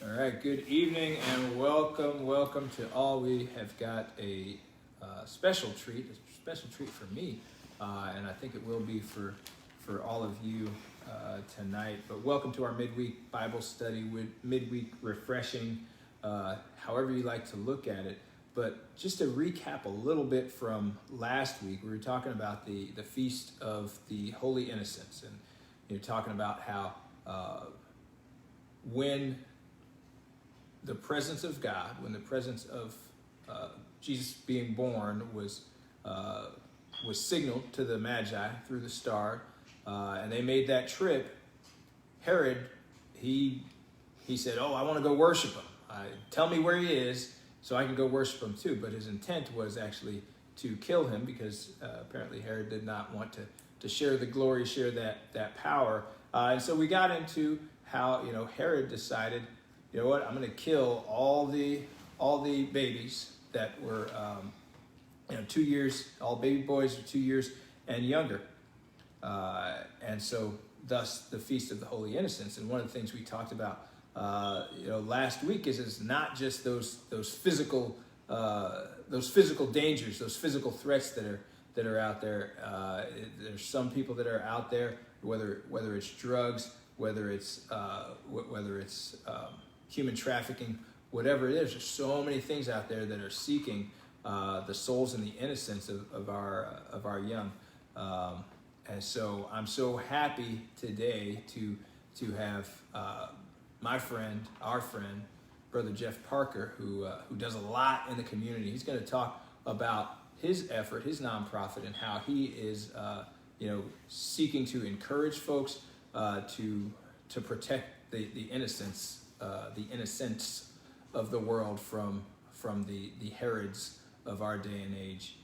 All right, good evening and welcome to all. We have got a special treat for me, and I think it will be for all of you tonight. But welcome to our midweek Bible study with midweek refreshing, however you like to look at it. But just to recap a little bit from last week, we were talking about the Feast of the Holy Innocents, and you're talking about how when the presence of God, when the presence of Jesus being born was signaled to the Magi through the star, and they made that trip, Herod, he said, "Oh, I want to go worship him. Tell me where he is so I can go worship him too." But his intent was actually to kill him because apparently Herod did not want to share the glory, share that power. And so we got into how Herod decided, you know what, I'm going to kill all the babies that were 2 years, all baby boys are 2 years and younger, and so thus the Feast of the Holy Innocents. And one of the things we talked about last week is not just those physical dangers, those physical threats that are out there. There's some people that are out there, whether it's drugs, whether it's human trafficking, whatever it is. There's so many things out there that are seeking the souls and the innocence of our young, and so I'm so happy today to have our friend, Brother Jeff Parker, who does a lot in the community. He's going to talk about his effort, his nonprofit, and how he is seeking to encourage folks to protect the innocence. The innocence of the world from the Herods of our day and age.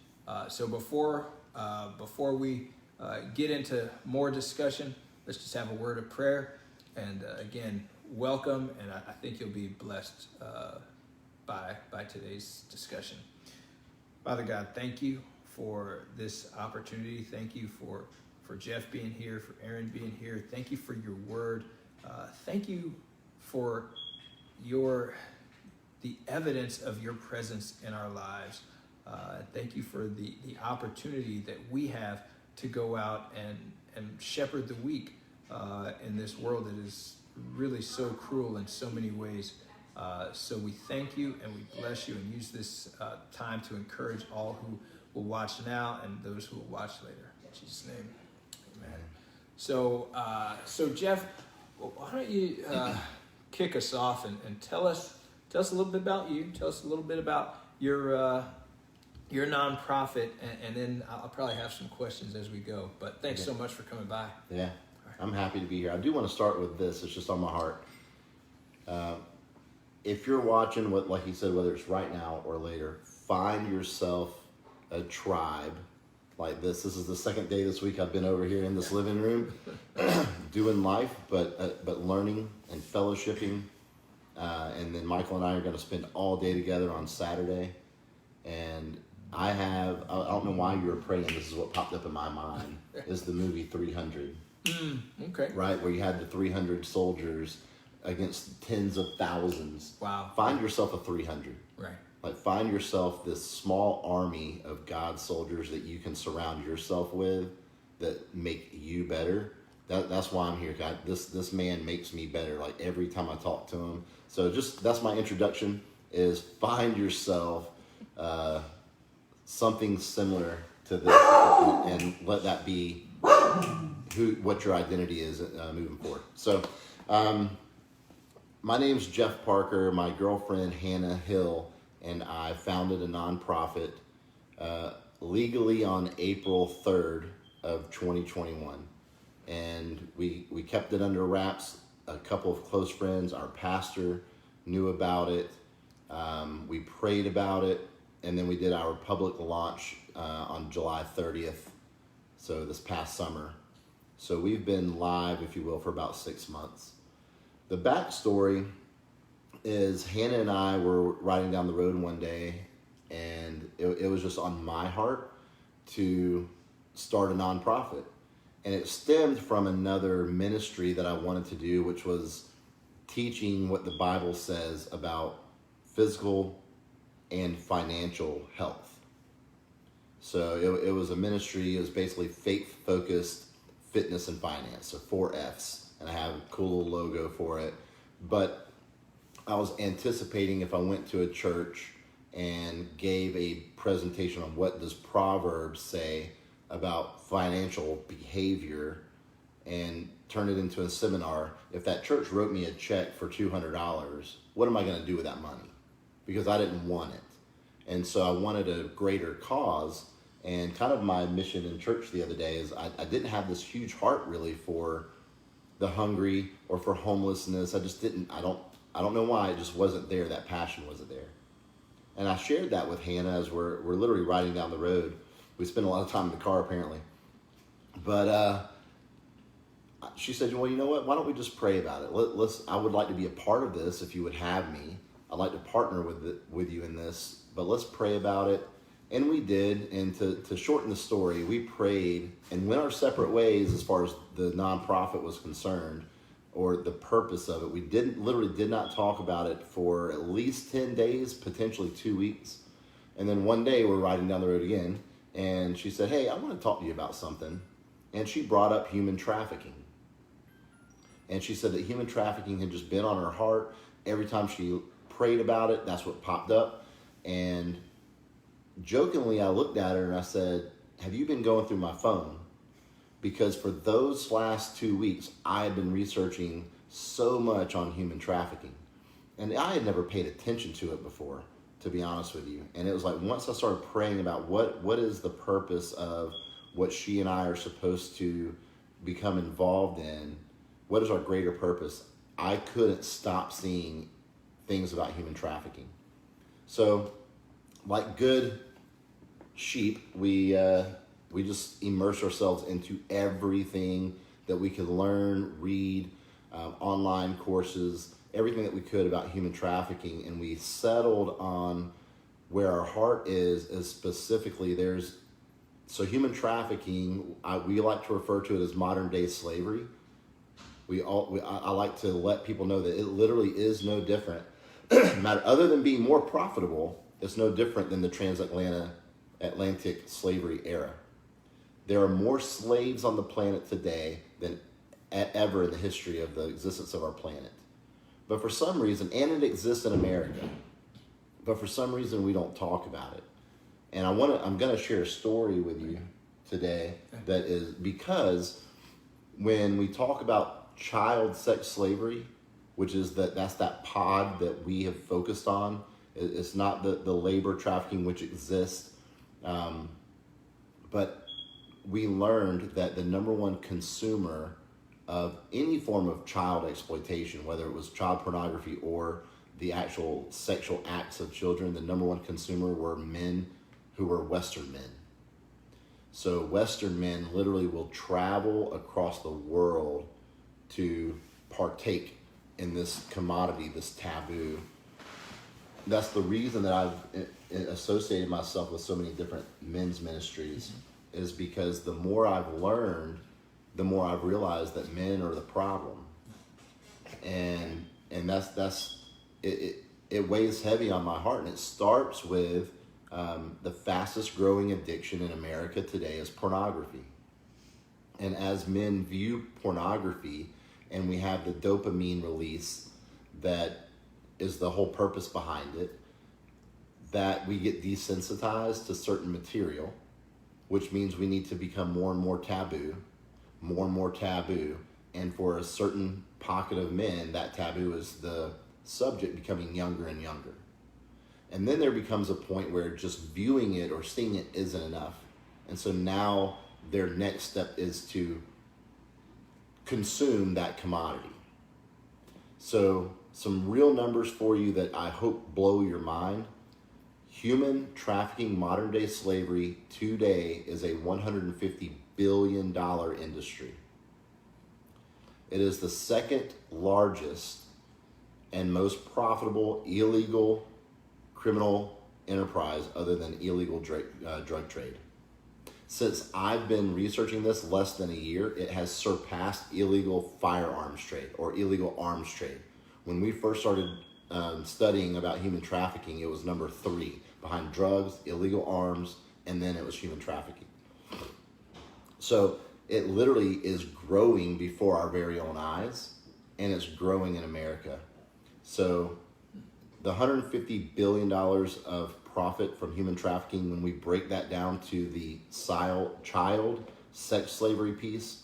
So before we get into more discussion, let's just have a word of prayer. And again, welcome, and I think you'll be blessed by today's discussion. Father God, thank you for this opportunity. Thank you for Jeff being here, for Aaron being here. Thank you for your word. Thank you for the evidence of your presence in our lives. Thank you for the opportunity that we have to go out and shepherd the weak in this world that is really so cruel in so many ways. So we thank you and we bless you, and use this time to encourage all who will watch now and those who will watch later. In Jesus' name, amen. So Jeff, why don't you kick us off and tell us a little bit about you. Tell us a little bit about your nonprofit, and then I'll probably have some questions as we go. But thanks so much for coming by. Yeah, right. I'm happy to be here. I do want to start with this. It's just on my heart. If you're watching, like he said, whether it's right now or later, find yourself a tribe like this. This is the second day this week I've been over here in this living room doing life, but learning and fellowshipping. And then Michael and I are going to spend all day together on Saturday. And I don't know why you were praying. This is what popped up in my mind, is the movie 300. Okay. Right, where you had the 300 soldiers against tens of thousands. Wow. Find yourself a 300. Right. Like, find yourself this small army of God's soldiers that you can surround yourself with that make you better. That's why I'm here. God, this man makes me better, like, every time I talk to him. So that's my introduction, is find yourself something similar to this, and let that be what your identity is moving forward. So my name's Jeff Parker. My girlfriend Hannah Hill and I founded a nonprofit legally on April 3rd of 2021. And we kept it under wraps. A couple of close friends, our pastor, knew about it. We prayed about it, and then we did our public launch on July 30th, so this past summer. So we've been live, if you will, for about 6 months. The backstory is Hannah and I were riding down the road one day, and it was just on my heart to start a nonprofit. And it stemmed from another ministry that I wanted to do, which was teaching what the Bible says about physical and financial health. So it was a ministry. It was basically faith-focused fitness and finance, so 4Fs, and I have a cool little logo for it. But I was anticipating if I went to a church and gave a presentation on what does Proverbs say about financial behavior and turn it into a seminar, if that church wrote me a check for $200, what am I going to do with that money? Because I didn't want it. And so I wanted a greater cause. And kind of my mission in church the other day is I didn't have this huge heart really for the hungry or for homelessness. I just didn't, I don't know why, it just wasn't there. That passion wasn't there. And I shared that with Hannah as we're literally riding down the road. We spent a lot of time in the car apparently. But she said, well, you know what? Why don't we just pray about it? I would like to be a part of this if you would have me. I'd like to partner with you in this, but let's pray about it. And we did. And to shorten the story, we prayed and went our separate ways as far as the nonprofit was concerned, or the purpose of it. We literally did not talk about it for at least 10 days, potentially 2 weeks. And then one day we're riding down the road again, and she said, hey, I want to talk to you about something. And she brought up human trafficking. And she said that human trafficking had just been on her heart. Every time she prayed about it, that's what popped up. And jokingly, I looked at her and I said, have you been going through my phone? Because for those last 2 weeks, I had been researching so much on human trafficking. And I had never paid attention to it before, to be honest with you. And it was like once I started praying about what is the purpose of what she and I are supposed to become involved in, what is our greater purpose, I couldn't stop seeing things about human trafficking. So, like good sheep, we just immerse ourselves into everything that we could learn, read, online courses, everything that we could about human trafficking, and we settled on where our heart is specifically so human trafficking, we like to refer to it as modern day slavery. I like to let people know that it literally is no different. Other than being more profitable, it's no different than the transatlantic slavery era. There are more slaves on the planet today than ever in the history of the existence of our planet. But for some reason, and it exists in America, but for some reason we don't talk about it. And I'm going to share a story with you today that is because when we talk about child sex slavery, which is that's that pod that we have focused on. It's not the labor trafficking which exists, but we learned that the number one consumer of any form of child exploitation, whether it was child pornography or the actual sexual acts of children, the number one consumer were men who were Western men. So Western men literally will travel across the world to partake in this commodity, this taboo. That's the reason that I've associated myself with so many different men's ministries, is because the more I've learned, the more I've realized that men are the problem. And that's it weighs heavy on my heart. And it starts with the fastest growing addiction in America today is pornography. And as men view pornography, and we have the dopamine release that is the whole purpose behind it, that we get desensitized to certain material, which means we need to become more and more taboo, and for a certain pocket of men, that taboo is the subject becoming younger and younger. And then there becomes a point where just viewing it or seeing it isn't enough. And so now their next step is to consume that commodity. So some real numbers for you that I hope blow your mind. Human trafficking, modern day slavery today is a $150 billion industry. It is the second largest and most profitable illegal criminal enterprise other than illegal drug trade. Since I've been researching this less than a year, it has surpassed illegal firearms trade or illegal arms trade, When we first started studying about human trafficking, it was number 3 behind drugs, illegal arms, and then it was human trafficking. So it literally is growing before our very own eyes, and it's growing in America. So the $150 billion of profit from human trafficking, when we break that down to the child sex slavery piece,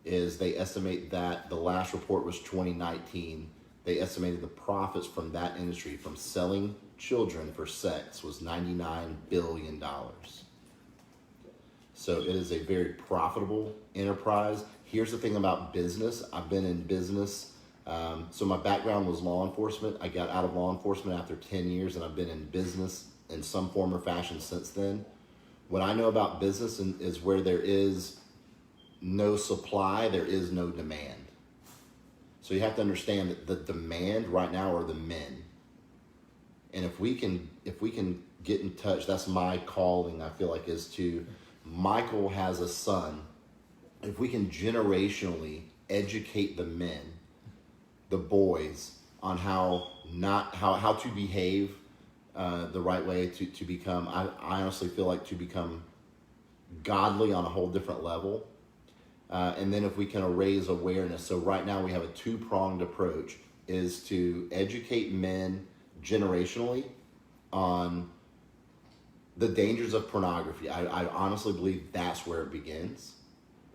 is they estimate that the last report was 2019. They estimated the profits from that industry, from selling children for sex, was $99 billion. So it is a very profitable enterprise. Here's the thing about business. I've been in business. So my background was law enforcement. I got out of law enforcement after 10 years, and I've been in business in some form or fashion since then. What I know about business is where there is no supply, there is no demand. So you have to understand that the demand right now are the men. And if we can get in touch, that's my calling, I feel like, is to, Michael has a son. If we can generationally educate the men, the boys, on how to behave the right way to become, I honestly feel like, to become godly on a whole different level. And then if we can raise awareness. So right now we have a 2-pronged approach, is to educate men generationally on the dangers of pornography. I honestly believe that's where it begins.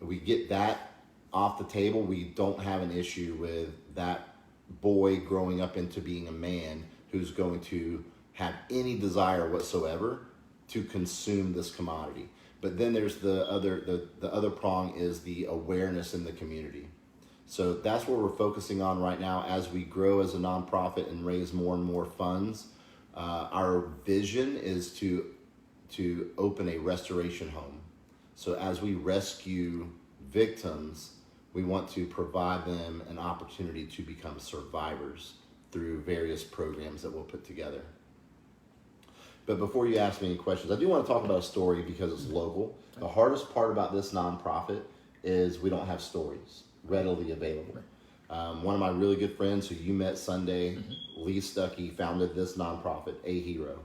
If we get that off the table, we don't have an issue with that boy growing up into being a man who's going to have any desire whatsoever to consume this commodity. But then there's the other prong, is the awareness in the community. So that's what we're focusing on right now as we grow as a nonprofit and raise more and more funds. Our vision is to open a restoration home. So as we rescue victims, we want to provide them an opportunity to become survivors through various programs that we'll put together. But before you ask me any questions, I do want to talk about a story because it's local. The hardest part about this nonprofit is we don't have stories readily available. One of my really good friends who you met Sunday, Lee Stuckey, founded this nonprofit, A Hero.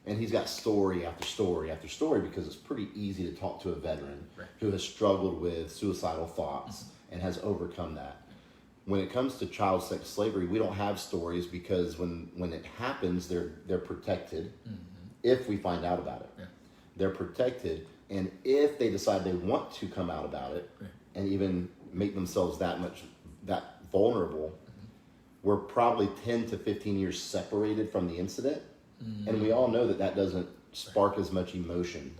And he's got story after story after story, because it's pretty easy to talk to a veteran who has struggled with suicidal thoughts and has overcome that. When it comes to child sex slavery, we don't have stories, because when it happens, they're protected. If we find out about it, they're protected. And if they decide they want to come out about it and even make themselves that vulnerable, we're probably 10 to 15 years separated from the incident. And we all know that doesn't spark as much emotion.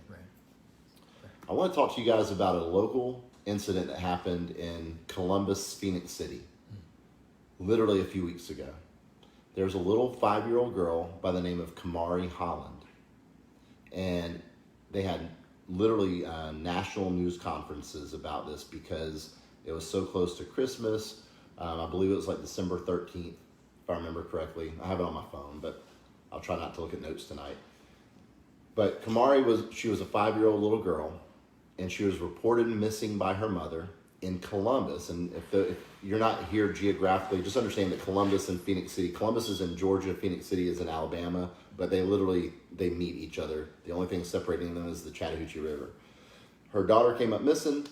I want to talk to you guys about a local incident that happened in Columbus, Phoenix City, literally a few weeks ago. There's a little 5-year-old girl by the name of Kamari Holland. And they had literally national news conferences about this because it was so close to Christmas. I believe it was like December 13th, if I remember correctly. I have it on my phone, but I'll try not to look at notes tonight. But Kamari was a 5-year-old little girl, and she was reported missing by her mother in Columbus. And if you're not here geographically, just understand that Columbus and Phoenix City, Columbus is in Georgia, Phoenix City is in Alabama, but they meet each other. The only thing separating them is the Chattahoochee River. Her daughter came up missing.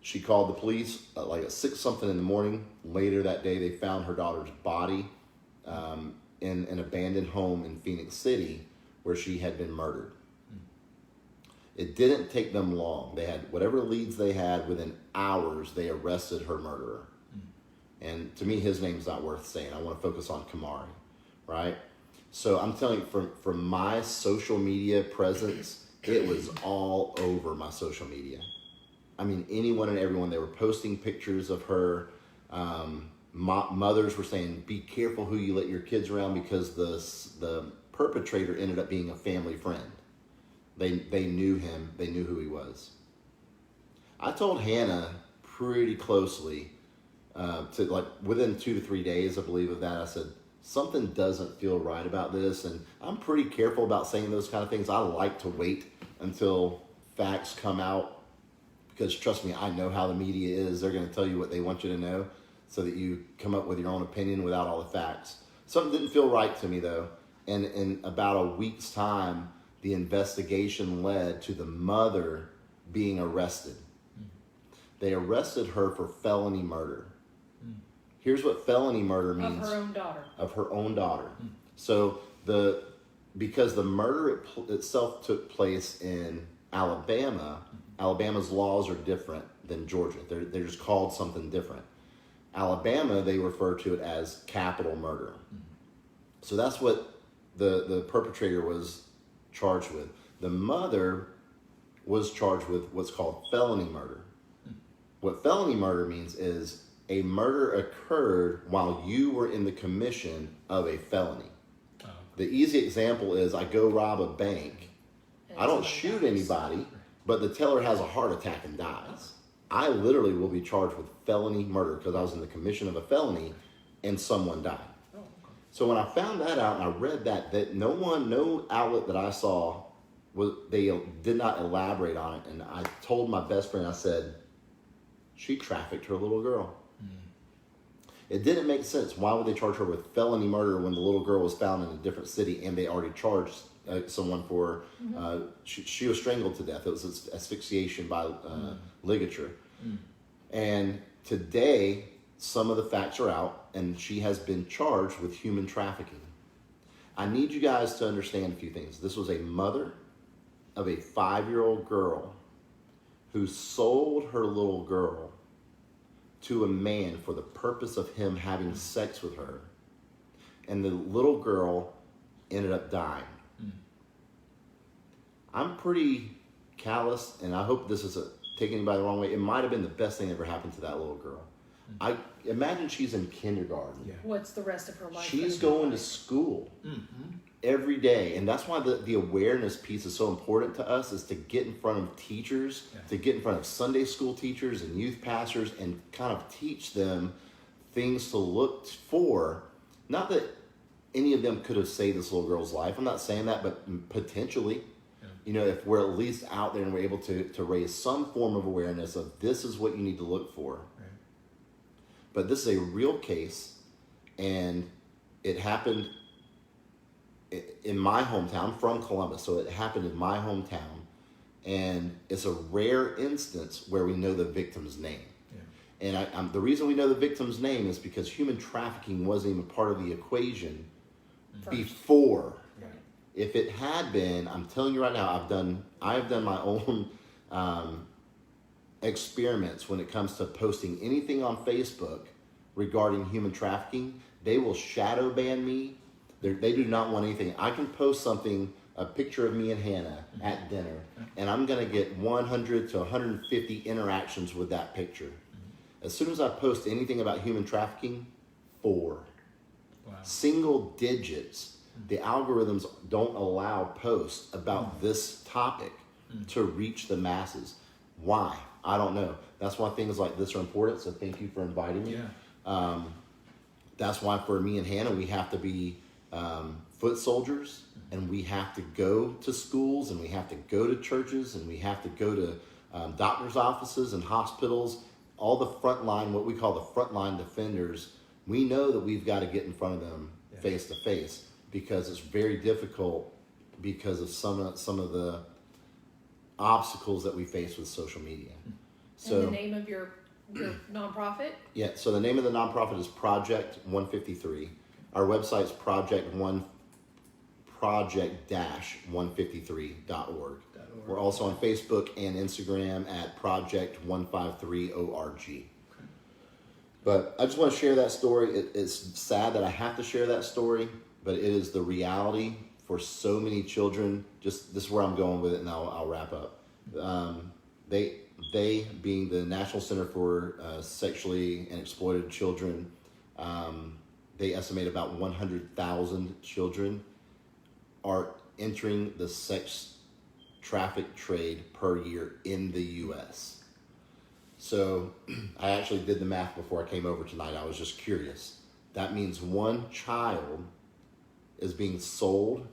She called the police like at 6 something in the morning. Later that day, they found her daughter's body in an abandoned home in Phoenix City where she had been murdered. It didn't take them long. They had whatever leads they had. Within hours, they arrested her murderer. And to me, his name's not worth saying. I want to focus on Kamari, right? So I'm telling you, from my social media presence, it was all over my social media. I mean, anyone and everyone, they were posting pictures of her. Mothers were saying, be careful who you let your kids around, because the perpetrator ended up being a family friend. They knew him. They knew who he was. I told Hannah pretty closely, to like within 2 to 3 days, I believe, of that, I said, something doesn't feel right about this. And I'm pretty careful about saying those kind of things. I like to wait until facts come out, because trust me, I know how the media is. They're going to tell you what they want you to know. so that you come up with your own opinion without all the facts. Something didn't feel right to me though, and in about a week's time, the investigation led to the mother being arrested. They arrested her for felony murder. Here's what felony murder means. Of her own daughter. Of her own daughter. So because the murder itself took place in Alabama, Alabama's laws are different than Georgia. They're just called something different. Alabama, they refer to it as capital murder. So that's what the perpetrator was charged with. The mother was charged with what's called felony murder. What felony murder means is a murder occurred while you were in the commission of a felony. Oh. The easy example is I go rob a bank. And I don't somebody shoot dies. anybody, but the teller has a heart attack and dies. I literally will be charged with felony murder because I was in the commission of a felony and someone died. Oh, okay. So when I found that out and I read that no outlet that I saw, they did not elaborate on it. And I told my best friend, I said, she trafficked her little girl. It didn't make sense. Why would they charge her with felony murder when the little girl was found in a different city and they already charged someone for, she was strangled to death. It was asphyxiation by ligature. And today, some of the facts are out and she has been charged with human trafficking. I need you guys to understand a few things. This was a mother of a 5-year-old girl who sold her little girl to a man for the purpose of him having sex with her. And the little girl ended up dying. I'm pretty callous, and I hope this isn't taking anybody the wrong way. It might have been the best thing that ever happened to that little girl. I imagine she's in kindergarten. Yeah. What's the rest of her life? She's gonna be going to like? school Mm-hmm. every day, and that's why the awareness piece is so important to us, is to get in front of teachers, to get in front of Sunday school teachers and youth pastors and kind of teach them things to look for. Not that any of them could have saved this little girl's life, I'm not saying that, but potentially. You know, if we're at least out there and we're able to raise some form of awareness of this is what you need to look for. Right. But this is a real case, and it happened in my hometown. I'm from Columbus, so it happened in my hometown, and it's a rare instance where we know the victim's name. Yeah. And the reason we know the victim's name is because human trafficking wasn't even part of the equation before. Yeah. If it had been, I'm telling you right now, I've done my own experiments when it comes to posting anything on Facebook regarding human trafficking. They will shadow ban me. They do not want anything. I can post something, a picture of me and Hannah at dinner, and I'm going to get 100 to 150 interactions with that picture. As soon as I post anything about human trafficking, 4. Wow. Single digits. The algorithms don't allow posts about this topic to reach the masses. Why? I don't know. That's why things like this are important, so thank you for inviting me. Yeah. That's why for me and Hannah, we have to be foot soldiers, and we have to go to schools, and we have to go to churches, and we have to go to doctor's offices and hospitals, all the frontline, what we call the frontline defenders. We know that we've got to get in front of them face to face, because it's very difficult because of some of the obstacles that we face with social media. So, And the name of your nonprofit? yeah, so the name of the nonprofit is Project 153. Our website's project-153.org. We're also on Facebook and Instagram at Project153.org. But I just want to share that story. It's sad that I have to share that story, but it is the reality for so many children. Just this is where I'm going with it, and I'll wrap up. They being the National Center for Sexually and Exploited Children, they estimate about 100,000 children are entering the sex traffic trade per year in the U.S. So I actually did the math before I came over tonight. I was just curious. That means one child is being sold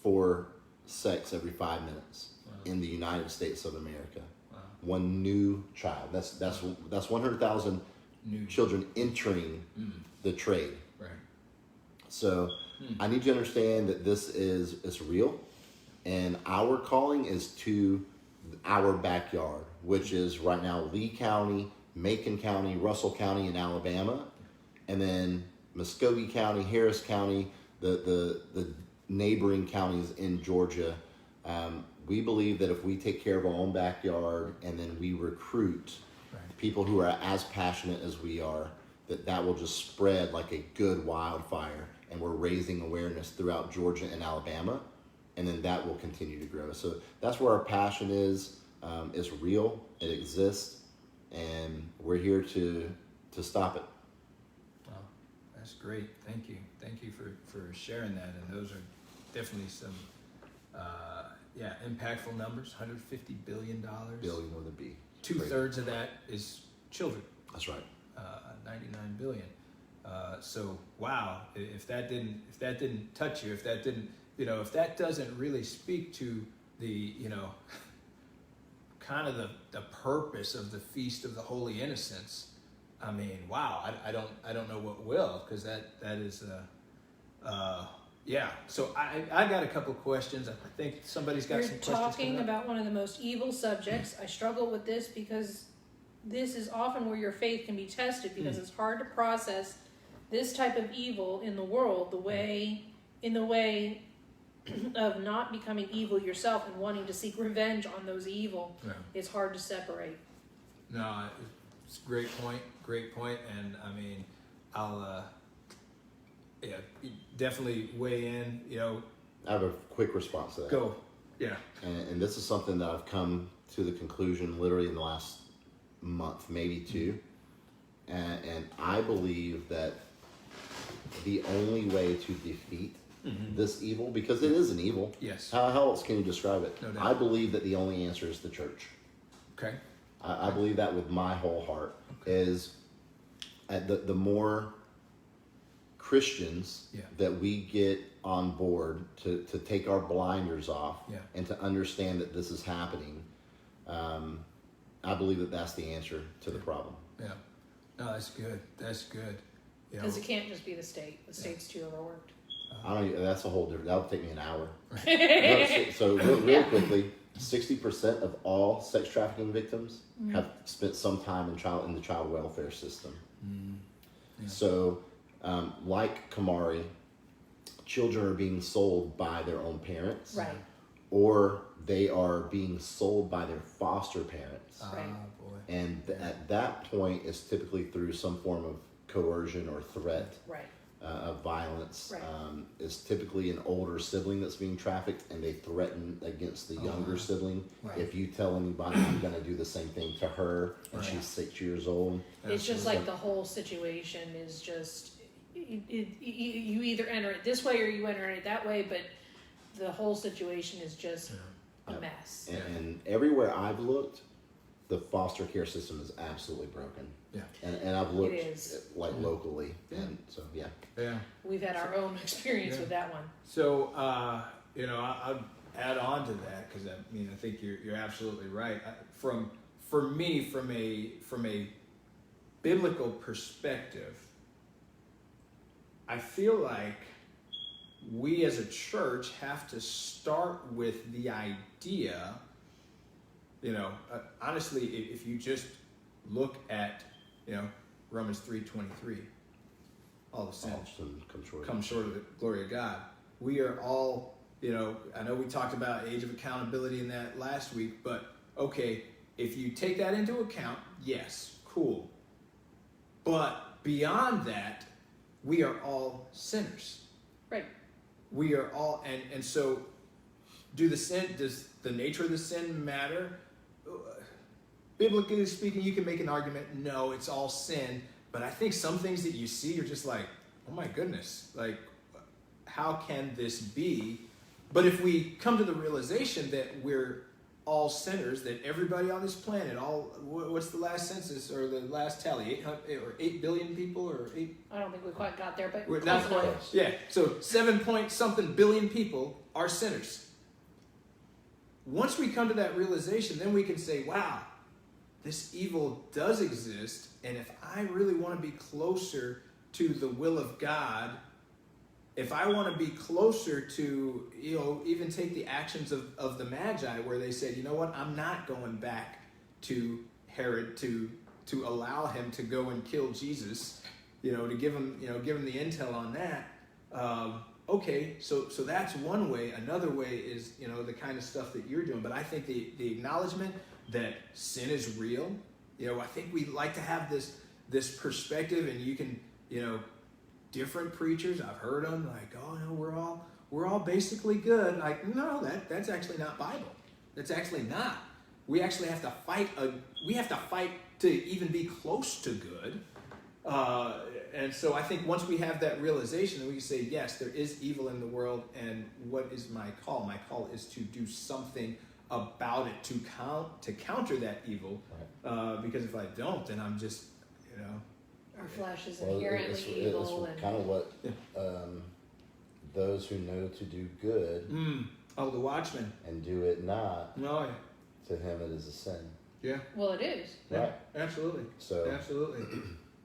for sex every 5 minutes in the United States of America. Wow. One new child. That's 100,000 New. children entering the trade. Right. So I need you to understand that this is real, and our calling is to our backyard, which is right now Lee County, Macon County, Russell County in Alabama, and then Muskogee County, Harris County, the neighboring counties in Georgia. We believe that if we take care of our own backyard and then we recruit people who are as passionate as we are, that will just spread like a good wildfire, and we're raising awareness throughout Georgia and Alabama, and then that will continue to grow. So that's where our passion is. It's real, it exists, and we're here to stop it. Wow, that's great. Thank you for sharing that. And those are definitely some impactful numbers. $150 billion. Billion with a B. 2/3 of that is children. That's right. 99 billion. So wow, if that didn't touch you, if that doesn't really speak to the, kind of the purpose of the Feast of the Holy Innocents, I mean, wow, I don't know what will, because that is So I got a couple of questions. I think somebody's got some You're questions. talking about one of the most evil subjects. I struggle with this because this is often where your faith can be tested, because it's hard to process this type of evil in the world in the way of not becoming evil yourself and wanting to seek revenge on those evil. Yeah. It's hard to separate. No, it's a great point, and I mean, I'll definitely weigh in. I have a quick response to that. Go, yeah, And this is something that I've come to the conclusion literally in the last month, maybe two. And I believe that the only way to defeat this evil, because it is an evil. Yes. How else can you describe it? No doubt. I believe that the only answer is the church. okay, I believe that with my whole heart. Is the more Christians that we get on board to take our blinders off and to understand that this is happening, I believe that that's the answer to the problem. yeah, no, that's good. Because it can't just be the state. The state's too overworked. I don't. That's a whole different. That would take me an hour. No, so real quickly, 60% of all sex trafficking victims have spent some time in the child welfare system. So, like Kamari, children are being sold by their own parents, Right. or they are being sold by their foster parents. Right. Boy. And at that point, it's typically through some form of coercion or threat Right. of violence. Right. It's typically an older sibling that's being trafficked, and they threaten against the younger sibling. Right. If you tell anybody, I'm going to do the same thing to her, and Right. she's 6 years old. It's just like the whole situation is just, you either enter it this way or you enter it that way, but the whole situation is just a mess. And everywhere I've looked, the foster care system is absolutely broken. Yeah. And I've looked It is. locally, and so yeah. Yeah. We've had our own experience with that one. So, I'll add on to that, because I think you're absolutely right. From a biblical perspective, I feel like we as a church have to start with the idea. Honestly, if you just look at, Romans 3:23, all the sin come short of the glory of God. We are all, I know we talked about age of accountability in that last week, but okay, if you take that into account, yes, cool. But beyond that, we are all sinners. Right. We are all, and so does the nature of the sin matter? Biblically speaking, you can make an argument, no, it's all sin. But I think some things that you see, you're just like, oh my goodness, like, how can this be? But if we come to the realization that we're all sinners, that everybody on this planet, what's the last census or the last tally, 8 billion people or 8? I don't think we quite got there, but We're close not enough. quite. Yeah, so 7 point something billion people are sinners. Once we come to that realization, then we can say, wow, this evil does exist, and if I really want to be closer to the will of God, if I want to be closer to, even take the actions of the Magi, where they said, you know what, I'm not going back to Herod to allow him to go and kill Jesus, to give him the intel on that. Okay, so that's one way. Another way is, the kind of stuff that you're doing. But I think the acknowledgement that sin is real, I think we like to have this perspective, and you can, different preachers, I've heard them like, oh no, we're all basically good. Like, no, that's actually not Bible. That's actually not. We actually have to fight. We have to fight to even be close to good. And so I think once we have that realization, we can say, yes, there is evil in the world, and what is my call? My call is to do something about it, to counter that evil. Because if I don't, then I'm just, Our flesh is inherently evil. It's kind of what those who know to do good the watchman. and do it not, Oh, to him it is a sin. yeah. Well, it is. Right. Absolutely. So Absolutely.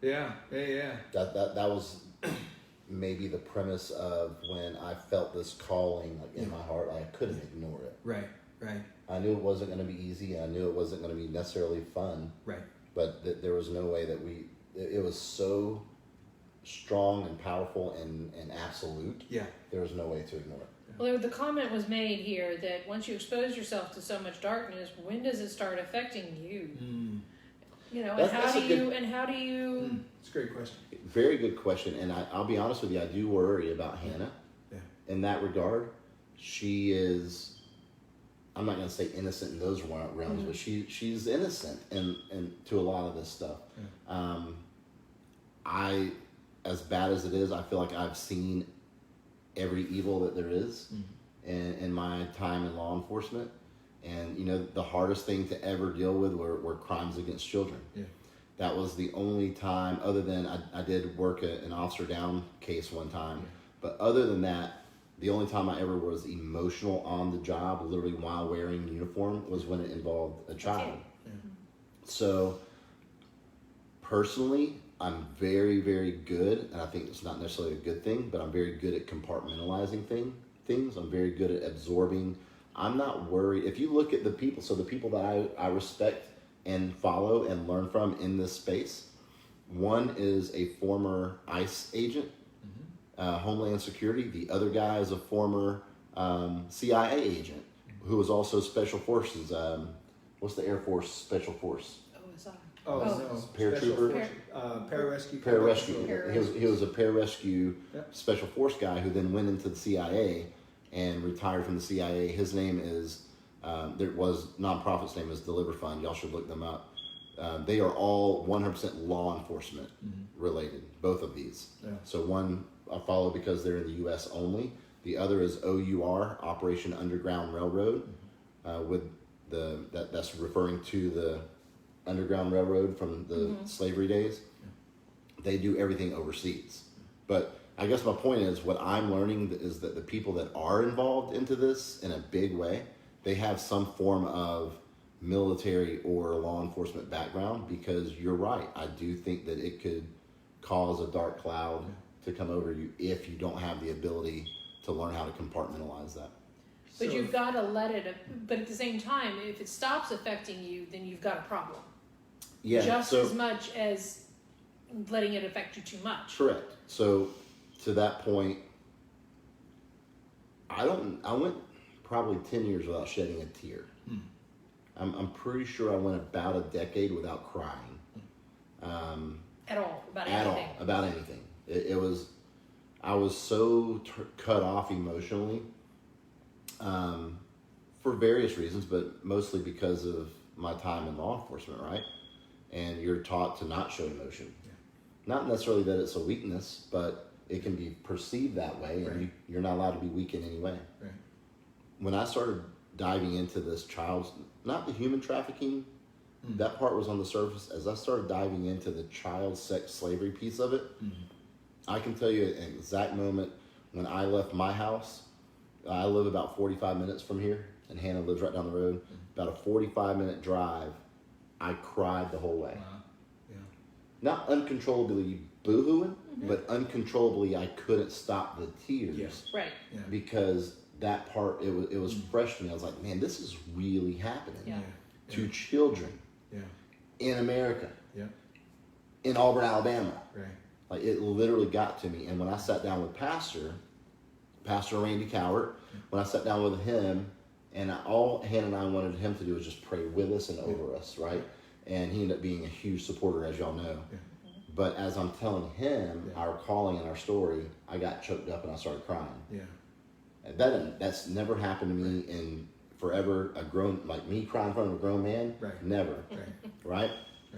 Yeah. that was maybe the premise of when I felt this calling in my heart. I couldn't ignore it. Right. I knew it wasn't going to be easy. I knew it wasn't going to be necessarily fun. Right. But there was no way that it was so strong and powerful and absolute. Yeah. There was no way to ignore it. Well, the comment was made here that once you expose yourself to so much darkness, when does it start affecting you? And how do you? It's a great question. Very good question. And I'll be honest with you, I do worry about Hannah. Yeah. In that regard. She is, I'm not going to say innocent in those realms, but she's innocent and to a lot of this stuff. I, as bad as it is, I feel like I've seen every evil that there is in my time in law enforcement. And, the hardest thing to ever deal with were crimes against children. Yeah. That was the only time, other than I did work an officer down case one time. Yeah. But other than that, the only time I ever was emotional on the job, literally while wearing uniform, was when it involved a child. Yeah. So, personally, I'm very, very good, and I think it's not necessarily a good thing, but I'm very good at compartmentalizing things. I'm very good at absorbing. I'm not worried. If you look at the people, so the people that I respect and follow and learn from in this space, one is a former ICE agent, Homeland Security. The other guy is a former CIA agent who was also Special Forces. What's the Air Force Special Force? OSI. Oh, no. Paratrooper? Pararescue. He was a pararescue Special Force guy who then went into the CIA and retired from the CIA. His name is, nonprofit's name is Deliver Fund. Y'all should look them up. They are all 100% law enforcement related, both of these. Yeah. So one I follow because they're in the U.S. only. The other is OUR, Operation Underground Railroad, that's referring to the Underground Railroad from the slavery days. They do everything overseas. But I guess my point is, what I'm learning is that the people that are involved into this in a big way, they have some form of military or law enforcement background, because you're right. I do think that it could cause a dark cloud to come over you if you don't have the ability to learn how to compartmentalize that. But you've got to let it, but at the same time, if it stops affecting you, then you've got a problem. Yeah. Just as much as letting it affect you too much. Correct. So to that point, I went probably 10 years without shedding a tear. I'm pretty sure I went about a decade without crying. At all about anything. I was so cut off emotionally, for various reasons, but mostly because of my time in law enforcement, right? And you're taught to not show emotion. Yeah. Not necessarily that it's a weakness, but it can be perceived that way, and you're not allowed to be weak in any way. Right. When I started diving into this not the human trafficking, that part was on the surface. As I started diving into the child sex slavery piece of it, I can tell you an exact moment when I left my house. I live about 45 minutes from here, and Hannah lives right down the road. About a 45-minute drive I cried the whole way. Wow. Yeah. Not uncontrollably boohooing, but uncontrollably I couldn't stop the tears. Yes. Right. Yeah. Because that part, it was fresh to me. I was like, man, this is really happening Yeah. to children Yeah. in America, Yeah. in Auburn, Alabama. Right. Like, it literally got to me. And when I sat down with Pastor Randy Cowart, when I sat down with him, and all Hannah and I wanted him to do was just pray with us and over us, right? And he ended up being a huge supporter, as y'all know. Yeah. But as I'm telling him our calling and our story, I got choked up and I started crying. Yeah. And that's never happened to me in forever. Like me crying in front of a grown man, Right. never, Right. right?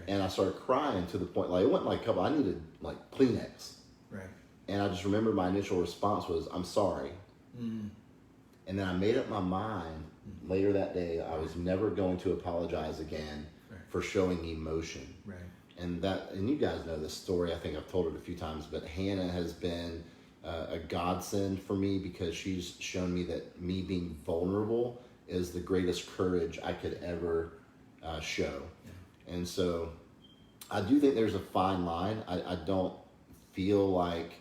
And I started crying to the point, like, it wasn't like a couple, I needed like Kleenex. Right. And I just remember my initial response was, I'm sorry. Mm. And then I made up my mind later that day, I was never going to apologize again for showing emotion. Right. And you guys know this story, I think I've told it a few times, but Hannah has been a godsend for me because she's shown me that me being vulnerable is the greatest courage I could ever show. Yeah. And so I do think there's a fine line. I don't feel like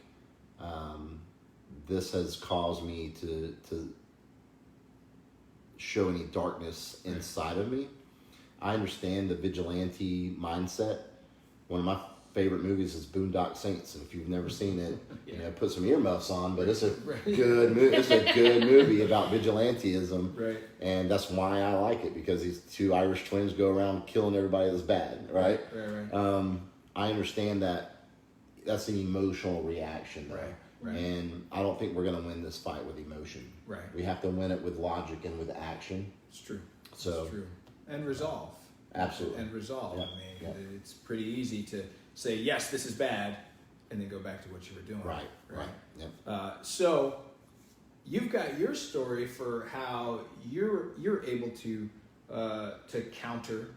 this has caused me to show any darkness inside of me. I understand the vigilante mindset. One of my favorite movies is Boondock Saints, and if you've never seen it, you know, put some earmuffs on. But it's a good movie. It's a good movie about vigilantism, Right. and that's why I like it, because these two Irish twins go around killing everybody that's bad, right? Right. I understand that that's an emotional reaction, though. Right. And I don't think we're going to win this fight with emotion. Right. We have to win it with logic and with action. It's true. So It's true. And resolve. Absolutely. And resolve. Yep. I mean, Yep. it's pretty easy to say, yes, this is bad, and then go back to what you were doing. Right. Yep. So you've got your story for how you're able to counter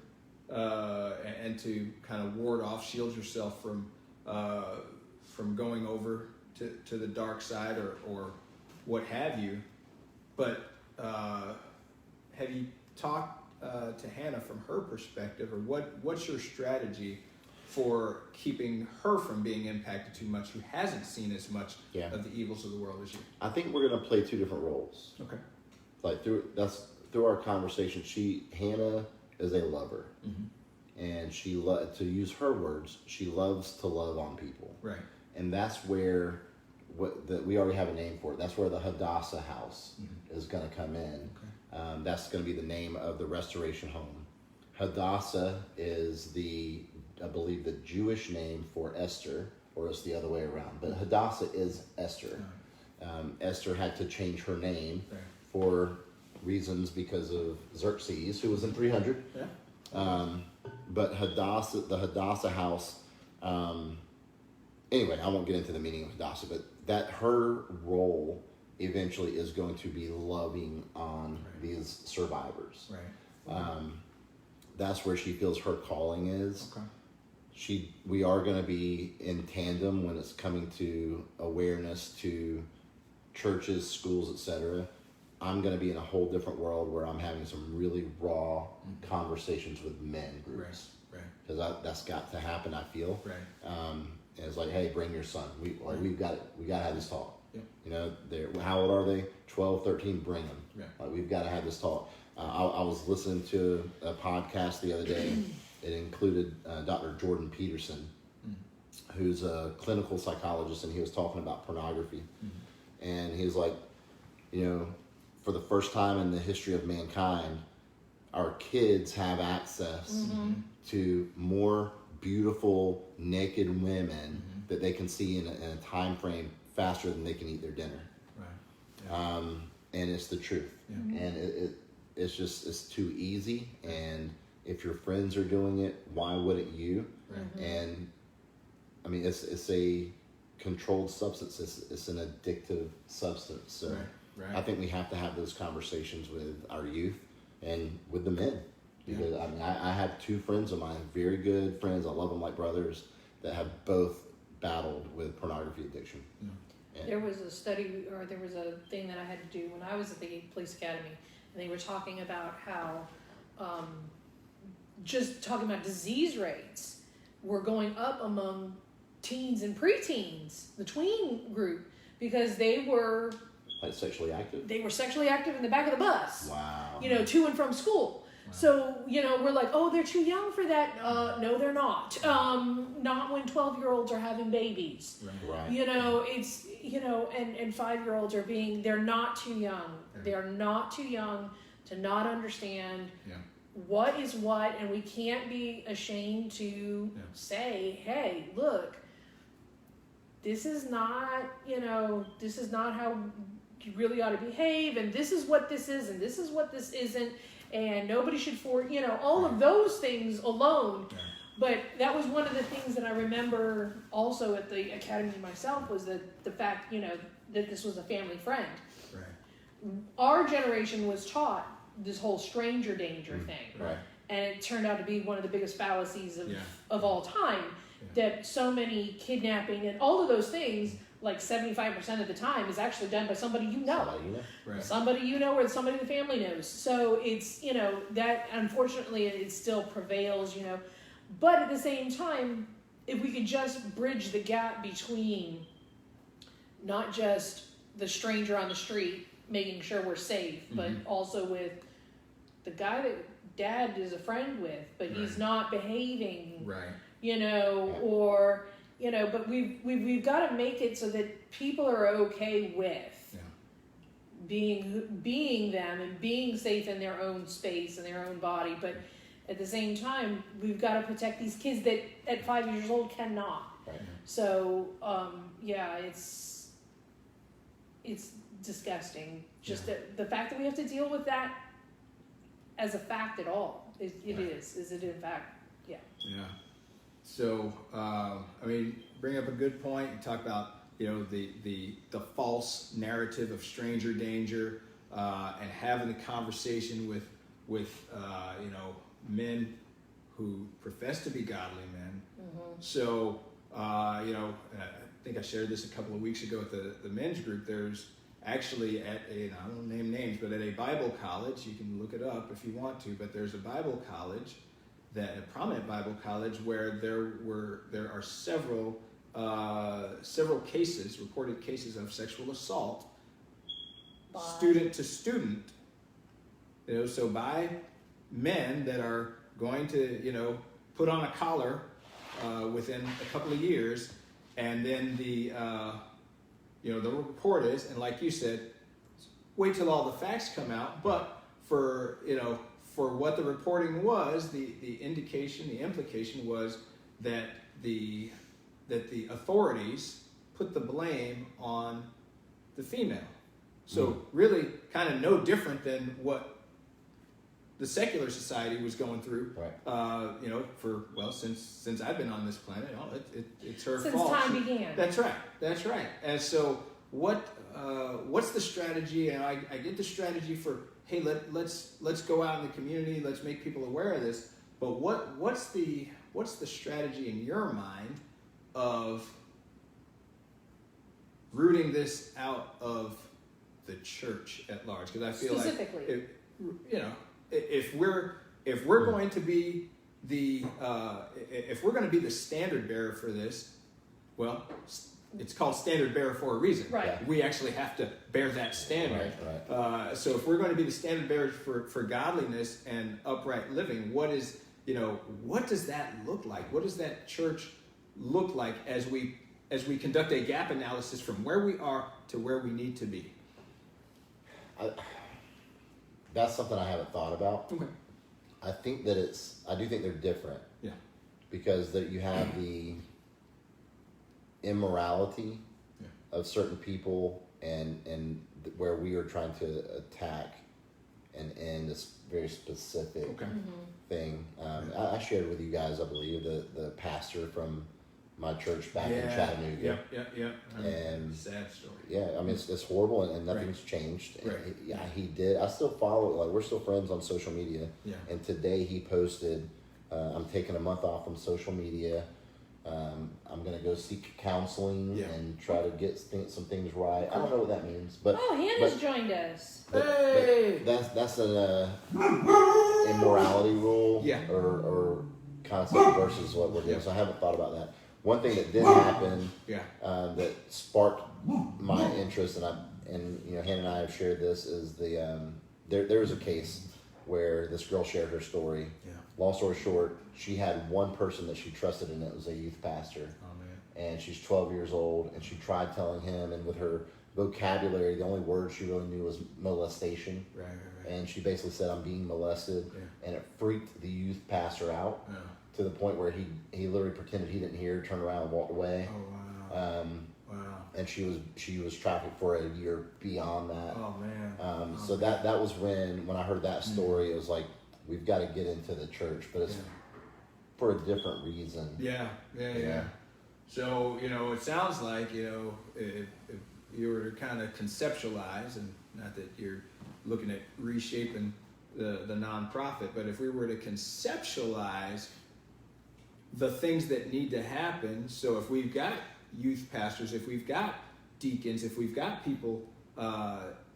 and to kind of ward off, shield yourself from going over to the dark side or what have you. But have you talked to Hannah from her perspective, or what's your strategy for keeping her from being impacted too much, who hasn't seen as much of the evils of the world as you? I think we're going to play two different roles. Okay. Like through our conversation, Hannah is a lover, and to use her words, she loves to love on people. Right. And that's where we already have a name for it. That's where the Hadassah House is going to come in. Okay. That's going to be the name of the restoration home. Hadassah is I believe the Jewish name for Esther, or it's the other way around. But Hadassah is Esther. Esther had to change her name for reasons because of Xerxes, who was in 300. Yeah. But the Hadassah House. Anyway, I won't get into the meaning of Hadassah, but that her role eventually is going to be loving on these survivors. Right. That's where she feels her calling is. Okay. We are going to be in tandem when it's coming to awareness to churches, schools, etc. I'm going to be in a whole different world where I'm having some really raw conversations with men groups. Right. Because that's got to happen, I feel. Right. And it's like, hey, bring your son. We've got it. We got to have this talk. Yep. You know, how old are they? 12, 13, bring them. Yeah. Like, we've got to have this talk. I was listening to a podcast the other day. It included Dr. Jordan Peterson, who's a clinical psychologist, and he was talking about pornography. And he was like, you know, for the first time in the history of mankind, our kids have access to more beautiful naked women that they can see in a time frame faster than they can eat their dinner. Right. Yeah. And it's the truth. Yeah. And it's too easy. And if your friends are doing it, why wouldn't you? Right. And I mean, it's a controlled substance. It's an addictive substance. So Right. I think we have to have those conversations with our youth and with the men. Because I mean, I have two friends of mine, very good friends. I love them like brothers, that have both battled with pornography addiction. Yeah. There was a study, or there was a thing that I had to do when I was at the police academy, and they were talking about how just talking about disease rates were going up among teens and preteens, the tween group, because they were Like sexually active? sexually active in the back of the bus. Wow. You know, to and from school. Wow. So, you know, we're like, oh, they're too young for that. No, they're not. Not when 12-year-olds are having babies. Right. You know, it's, you know, and 5-year-olds are they're not too young. Yeah. They're not too young to not understand Yeah. what is what, and we can't be ashamed to say, hey, look, this is not, you know, this is not how you really ought to behave, and this is what this is, and this is what this isn't, and nobody should you know, all of those things alone. Yeah. But that was one of the things that I remember also at the academy myself, was that the fact, you know, that this was a family friend. Right. Our generation was taught this whole stranger danger thing. Right. And it turned out to be one of the biggest fallacies Yeah. of all time. Yeah. That so many kidnapping and all of those things, like 75% of the time, is actually done by somebody you know. Somebody you know. Somebody Right. you know, or somebody in the family knows. So it's, you know, that unfortunately it still prevails, you know. But at the same time, if we could just bridge the gap between not just the stranger on the street making sure we're safe, but also with the guy that dad is a friend with, but he's Right. not behaving, Right. you know, Yeah. or, you know, but we've got to make it so that people are okay with Yeah. being them and being safe in their own space and their own body. But at the same time, we've got to protect these kids that at 5 years old cannot. Right. So, yeah, it's disgusting. Just the fact that we have to deal with that as a fact at all. It is it in fact? Yeah. Yeah. So, I mean, bring up a good point. You talk about, you know, the false narrative of stranger danger, and having the conversation with you know, men who profess to be godly men. So, you know, I think I shared this a couple of weeks ago at the men's group. There's actually I don't name names, but at a Bible college, you can look it up if you want to, but there's a Bible college, a prominent Bible college, where there are several cases, reported cases of sexual assault, student to student, you know, so by men that are going to, you know, put on a collar within a couple of years, and then the report is, and like you said, wait till all the facts come out. But for what the reporting was, the implication was that the authorities put the blame on the female. So really, kind of no different than what the secular society was going through. Right. You know, since I've been on this planet, it's her Since fault. time began. That's right. And so what's the strategy? And I get the strategy for, hey, let's go out in the community, let's make people aware of this. But what's the strategy in your mind of rooting this out of the church at large? Because I feel Specifically. like, if we're going to be if we're going to be the standard bearer for this, well, it's called standard bearer for a reason. Right. We actually have to bear that standard. Right. So if we're going to be the standard bearer for godliness and upright living, what does that look like? What does that church look like as we conduct a gap analysis from where we are to where we need to be? That's something I haven't thought about. Okay. I think that I do think they're different. Yeah. Because that you have the immorality of certain people and where we are trying to attack and end this very specific thing. I shared with you guys, I believe, the pastor from my church back in Chattanooga. Yeah. And sad story. yeah, I mean, it's horrible and nothing's changed. And Right. he did. I still follow, like, we're still friends on social media. Yeah. And today he posted, I'm taking a month off from social media. I'm gonna go seek counseling Yeah. and try to get some things right. I don't know what that means, but Oh, Hannah's joined us. Hey! that's an immorality rule, Yeah. or concept versus what we're doing. Yeah. So I haven't thought about that. One thing that did happen Yeah. that sparked my interest, and you know, Hannah and I have shared this, is there was a case where this girl shared her story. Yeah. Long story short, she had one person that she trusted, and it was a youth pastor. Oh man. And she's 12 years old, and she tried telling him, and with her vocabulary, the only word she really knew was molestation. Right. And she basically said, "I'm being molested," Yeah. and it freaked the youth pastor out Yeah. to the point where he literally pretended he didn't hear, turned around, and walked away. Oh wow. Wow. And she was trafficked for a year beyond that. Oh man. So that was when I heard that story, it was like, we've got to get into the church, but it's Yeah. for a different reason. Yeah. Yeah. So, you know, it sounds like, you know, if you were to kind of conceptualize, and not that you're looking at reshaping the nonprofit, but if we were to conceptualize the things that need to happen, so if we've got youth pastors, if we've got deacons, if we've got people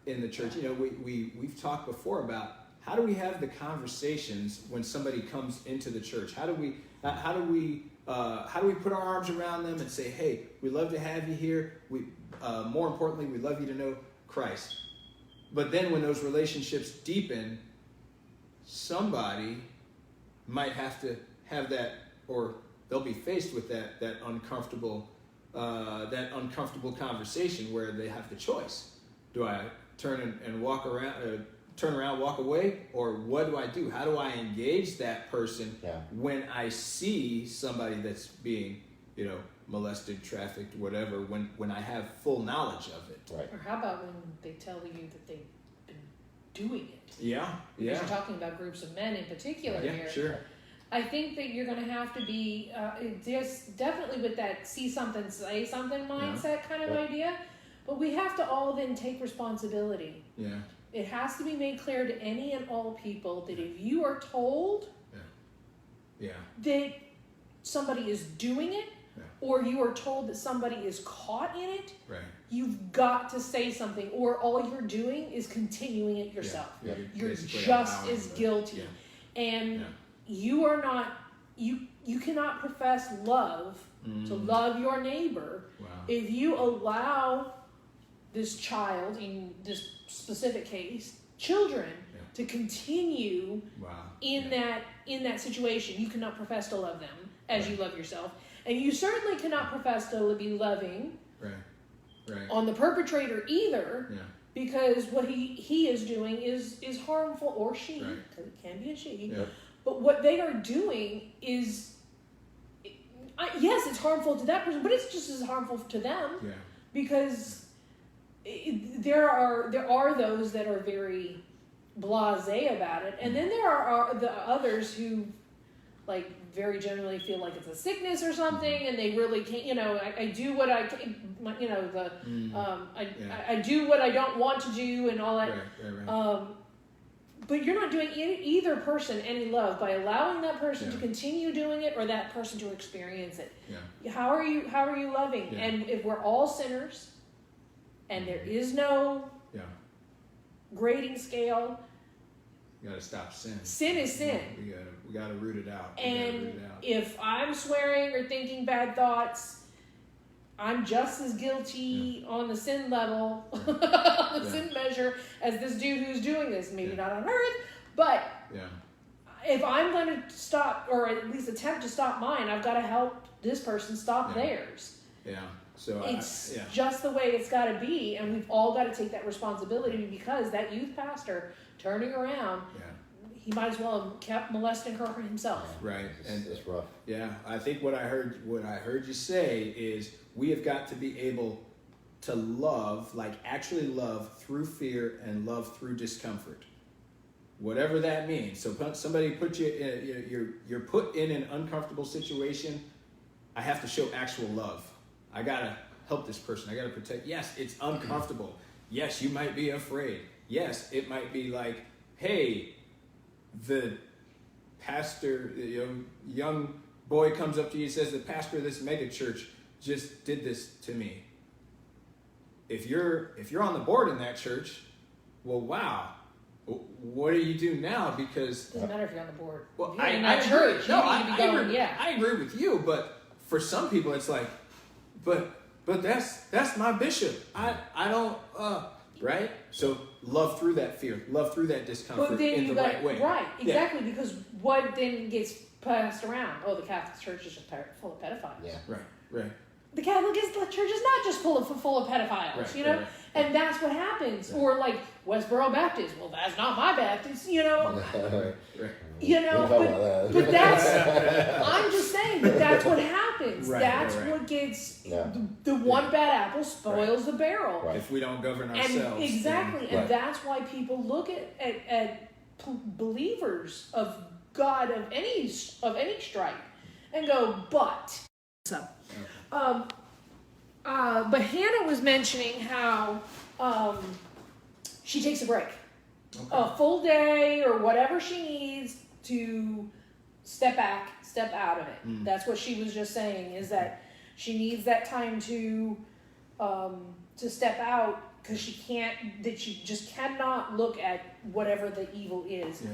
in the church, you know, we've talked before about how do we have the conversations when somebody comes into the church? How do we put our arms around them and say, "Hey, we love to have you here. More importantly, we love you to know Christ." But then when those relationships deepen, somebody might have to have that, or they'll be faced with that uncomfortable conversation where they have the choice: do I turn and walk around? Turn around, walk away, or what do I do? How do I engage that person when I see somebody that's being, you know, molested, trafficked, whatever, when I have full knowledge of it? Right. Or how about when they tell you that they've been doing it? Yeah, Because you're talking about groups of men in particular yeah, here. sure. I think that you're going to have to be just definitely with that see something, say something mindset kind of idea. But we have to all then take responsibility. Yeah. It has to be made clear to any and all people that if you are told that somebody is doing it, or you are told that somebody is caught in it, you've got to say something, or all you're doing is continuing it yourself. Yeah. You're just as guilty. And you are not, you cannot profess love to love your neighbor if you allow this child, in this specific case, children, to continue in that situation. You cannot profess to love them as you love yourself, and you certainly cannot profess to be loving on the perpetrator either, because what he is doing is harmful, or she, because it can be a she. But what they are doing is, yes, it's harmful to that person, but it's just as harmful to them, because there are those that are very blasé about it, and then there are the others who, like, very generally feel like it's a sickness or something, and they really can't. You know, I do what I can. You know, I do what I don't want to do, and all that. But you're not doing either person any love by allowing that person to continue doing it, or that person to experience it. How are you loving? And if we're all sinners, and there is no grading scale, you gotta stop sin. Sin is sin. We gotta root it out. And if I'm swearing or thinking bad thoughts, I'm just as guilty on the sin level, on the sin measure, as this dude who's doing this. Maybe not on earth, but if I'm going to stop, or at least attempt to stop mine, I've got to help this person stop theirs. So it's just the way it's got to be, and we've all got to take that responsibility, because that youth pastor turning around, he might as well have kept molesting her himself. Right, and it's rough. I think what I heard you say is we have got to be able to love, like actually love through fear and love through discomfort, whatever that means. So somebody put you're put in an uncomfortable situation. I have to show actual love. I gotta help this person. I gotta protect. Yes, it's uncomfortable. Yes, you might be afraid. Yes, it might be like, hey, the pastor, young boy comes up to you and says, the pastor of this mega church just did this to me. If you're on the board in that church, well, wow, what do you do now? Because Doesn't matter if you're on the board. well, If you're in I that agree. church, No, you need to be going, agree. yeah. I agree with you, but for some people, it's like, but that's my bishop. I don't right. So love through that fear, love through that discomfort But then in you the got right way. right, Yeah. exactly, because what then gets passed around? Oh, the Catholic Church is just full of pedophiles. Yeah. Right. The Catholic Church is not just full of pedophiles, Right, you know, right. and that's what happens. Or like Westboro Baptist, well, that's not my Baptist, you know, Right. you know. But that's I'm just saying, but that's what happens. Right, that's right. what gets Yeah. the one bad apple spoils the barrel. Right. If we don't govern And ourselves, exactly, then- and that's why people look at believers of God of any stripe and go, but. So, but Hannah was mentioning how she takes a break, a full day or whatever she needs to step out of it. That's what she was just saying, is that she needs that time to step out, because she just cannot look at whatever the evil is, Yeah.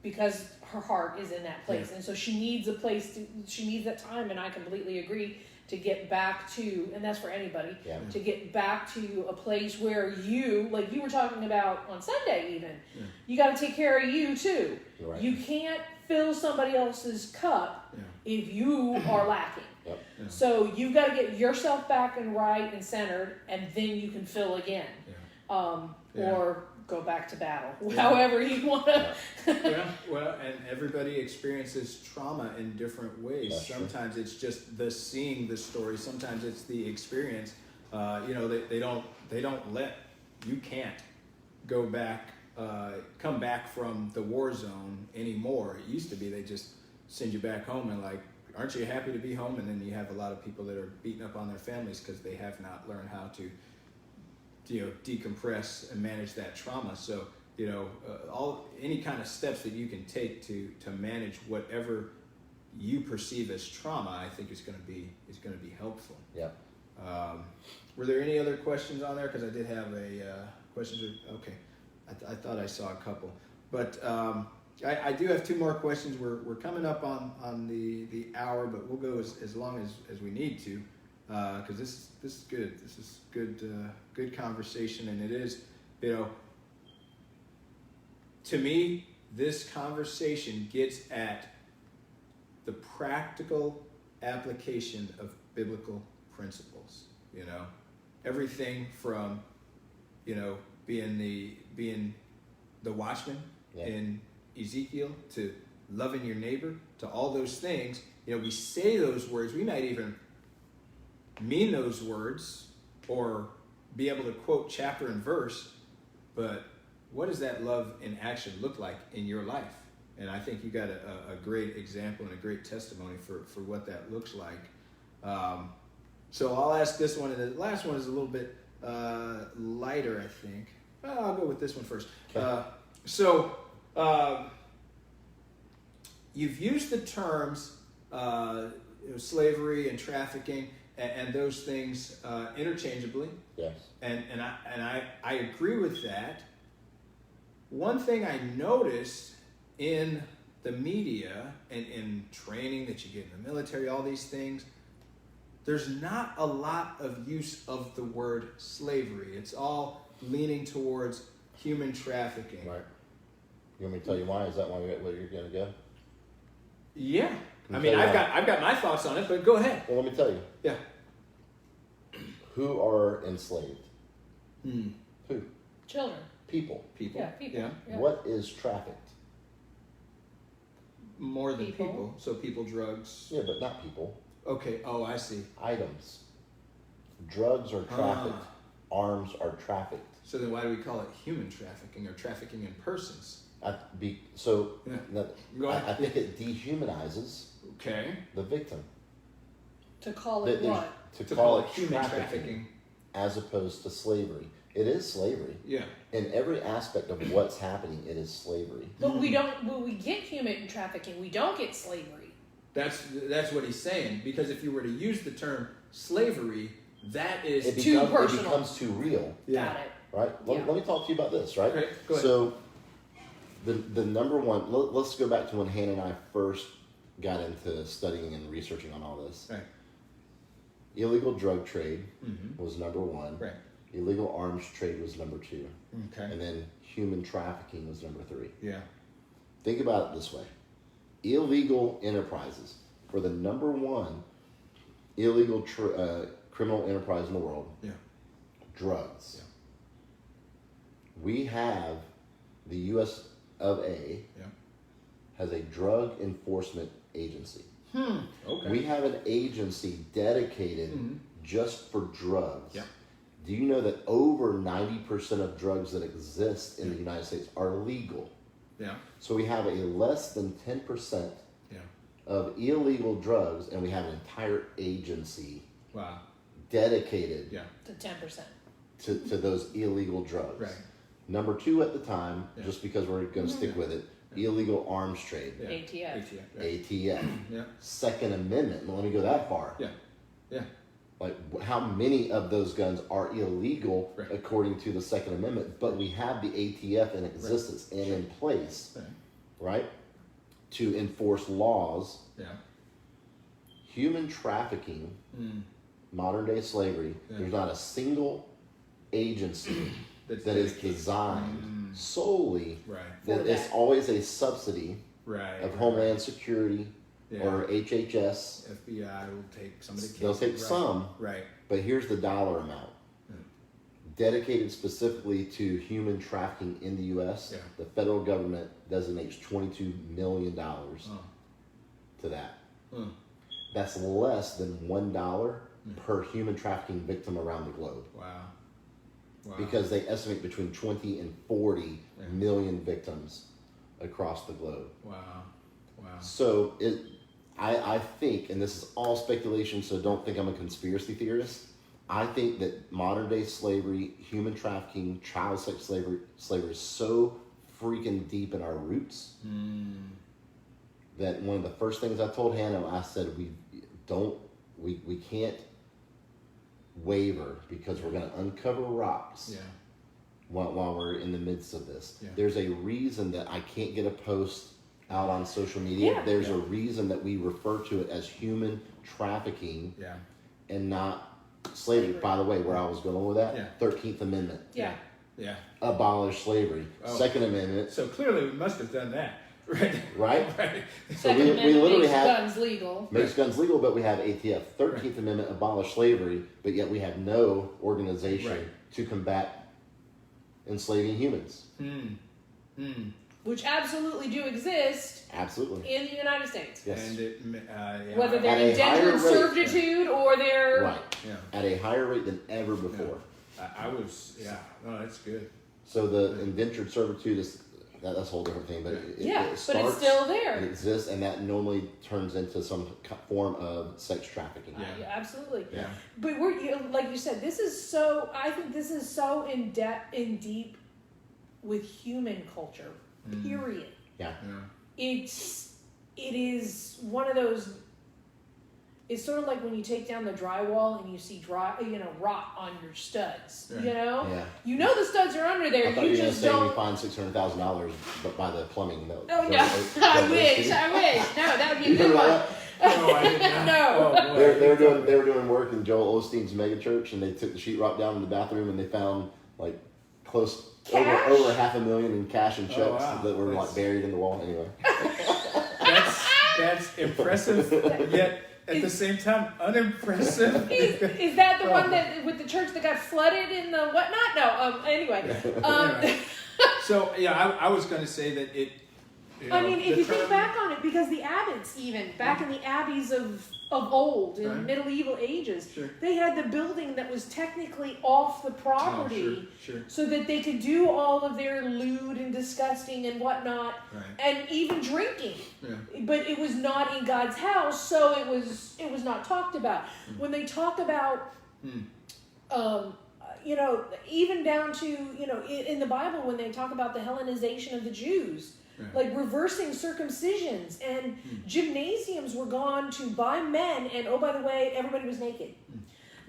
because her heart is in that place. And so she needs she needs that time, and I completely agree, to get back to, and that's for anybody, to get back to a place where you, like you were talking about on Sunday even, you got to take care of you too. Right. You can't fill somebody else's cup if you are lacking. Yep. Yeah. So you've got to get yourself back and right and centered, and then you can fill again. Or go back to battle, however you want to. Well, and everybody experiences trauma in different ways. That's true. Sometimes it's just seeing the story. Sometimes it's the experience. They don't let you can't go back, come back from the war zone anymore. It used to be they just send you back home and like, aren't you happy to be home? And then you have a lot of people that are beating up on their families because they have not learned how to, decompress and manage that trauma. So, any kind of steps that you can take to manage whatever you perceive as trauma, I think is going to be helpful. Yeah. Were there any other questions on there? Because I did have questions. Okay, I thought I saw a couple, but I do have two more questions. We're coming up on the hour, but we'll go as long as we need to, because this is good. This is good conversation, and it is, to me, this conversation gets at the practical application of biblical principles. Everything from being the watchman in Ezekiel, to loving your neighbor, to all those things. We say those words. We might even mean those words or be able to quote chapter and verse, but what does that love in action look like in your life? And I think you got a great example and a great testimony for what that looks like. So I'll ask this one, and the last one is a little bit lighter, I think. Well, I'll go with this one first. Okay. You've used the terms slavery and trafficking and those things interchangeably. Yes. And I agree with that. One thing I noticed in the media and in training that you get in the military, all these things, there's not a lot of use of the word slavery. It's all leaning towards human trafficking. Right. You want me to tell you why? Is that why you're going to go? Yeah. I'll I mean, I've got my thoughts on it, but go ahead. Well, let me tell you. Yeah. Who are enslaved? Hmm. Who? Children. People. People. Yeah, people. Yeah. Yeah. What is trafficked? More than People. people. So people, drugs. Yeah, but not people. Okay. Oh, I see. Items. Drugs are trafficked. Arms are trafficked. So then why do we call it human trafficking or trafficking in persons? Yeah. Go ahead. I think it dehumanizes Okay. the victim. To call it There's- what? To call call it human trafficking. as opposed to slavery. It is slavery. Yeah. In every aspect of what's happening, it is slavery. But we don't. When we get human trafficking, we don't get slavery. That's what he's saying. Because if you were to use the term slavery, that is It personal. becomes too real, Got it. right? Yeah. Let me talk to you about this, right? Okay, go ahead. So, the number one, let's go back to when Hannah and I first got into studying and researching on all this. Right. Illegal drug trade Mm-hmm. was number one. Right. Illegal arms trade was number two. Okay. And then human trafficking was number three. Yeah. Think about it this way. Illegal enterprises for the number one illegal criminal enterprise in the world. Yeah. Drugs. Yeah. We have the U.S. of A Yeah. has a drug enforcement agency. Okay. We have an agency dedicated Mhm. just for drugs. Yeah. Do you know that over 90% of drugs that exist in the United States are legal? Yeah. So we have a less than 10% Yeah. of illegal drugs, and we have an entire agency Wow. dedicated Yeah. To 10%. to those illegal drugs. Right. Number two at the time, Yeah. just because we're going to stick with it, illegal arms trade, Yeah. ATF. Right. ATF. Yeah. Second Amendment, let me go that far. Yeah. Yeah. Like, how many of those guns are illegal Right. according to the Second Amendment? But we have the ATF in existence and in place, Right. right, to enforce laws. Yeah. Human trafficking, Mm. modern day slavery, Yeah. there's not a single agency That's that is dedicated. designed solely Right. that For it's that. always a subsidy Right. of right, Homeland Security Yeah. or HHS. FBI will take some of the cases. They'll take right. some, Right. but here's the dollar amount. Mm. Dedicated specifically to human trafficking in the U.S., Yeah. the federal government designates $22 million Oh. to that. Mm. That's less than $1 per human trafficking victim around the globe. Wow. Wow. Because they estimate between 20 and 40 Yeah. million victims across the globe. Wow. Wow. So I think, and this is all speculation, so don't think I'm a conspiracy theorist. I think that modern day slavery, human trafficking, child sex slavery is so freaking deep in our roots Mm. that one of the first things I told Hannah, I said we can't waver because we're going to uncover rocks. Yeah. While we're in the midst of this. Yeah. There's a reason that I can't get a post out on social media. Yeah. There's Yeah. a reason that we refer to it as human trafficking Yeah. and not slavery. By the way, where I was going with that, Yeah. 13th Amendment, Yeah. Yeah. abolish slavery. Oh. Second Amendment, So clearly we must have done that. Right. right? Right. So Second we Amendment literally makes have guns legal. makes guns legal, but we have ATF. 13th Amendment, abolish slavery, but yet we have no organization Right. to combat enslaving humans. Hmm. Hmm. Which absolutely do exist Absolutely. in the United States. Yes. And it, yeah. Whether they're At a higher indentured rate, servitude or they're Right. Yeah. At a higher rate than ever before. I was. Yeah. No, that's good. So the indentured servitude is that's a whole different thing, but yeah, it but it's starts, still it there. exists, and that normally turns into some form of sex trafficking. Yeah. Yeah, absolutely. Yeah. But like you said, this is so. I think this is so in depth, in deep, with human culture. Period. Yeah. Yeah. It is one of those. It's sort of like when you take down the drywall and you see rot on your studs. Right. You know, Yeah. you know the studs are under there. I thought you You were going to just say we don't. find $600,000, but by the plumbing. No. Oh no! I wish. I wish. No, that would be a You good heard one. about that? No, I did not. No. Oh, boy. They were doing work in Joel Osteen's megachurch, and they took the sheetrock down in the bathroom, and they found like close Cash? over $500,000 in cash and checks wow. that were That's- like buried in the wall. Anyway, That's impressive, yet at the same time unimpressive. Is that the one that with the church that got flooded in the whatnot? No. Anyway. Anyway. So yeah, I was going to say that it. I mean, if the you think term- back on it, because the abbots, even back in the abbeys of old, in Right. medieval ages, Sure. they had the building that was technically off the property, Oh, sure. so that they could do all of their lewd and disgusting and whatnot, Right. and even drinking. Yeah. But it was not in God's house, so it was not talked about. When they talk about, even down to in the Bible when they talk about the Hellenization of the Jews, like reversing circumcisions, and gymnasiums were gone to by men, and oh, by the way, everybody was naked.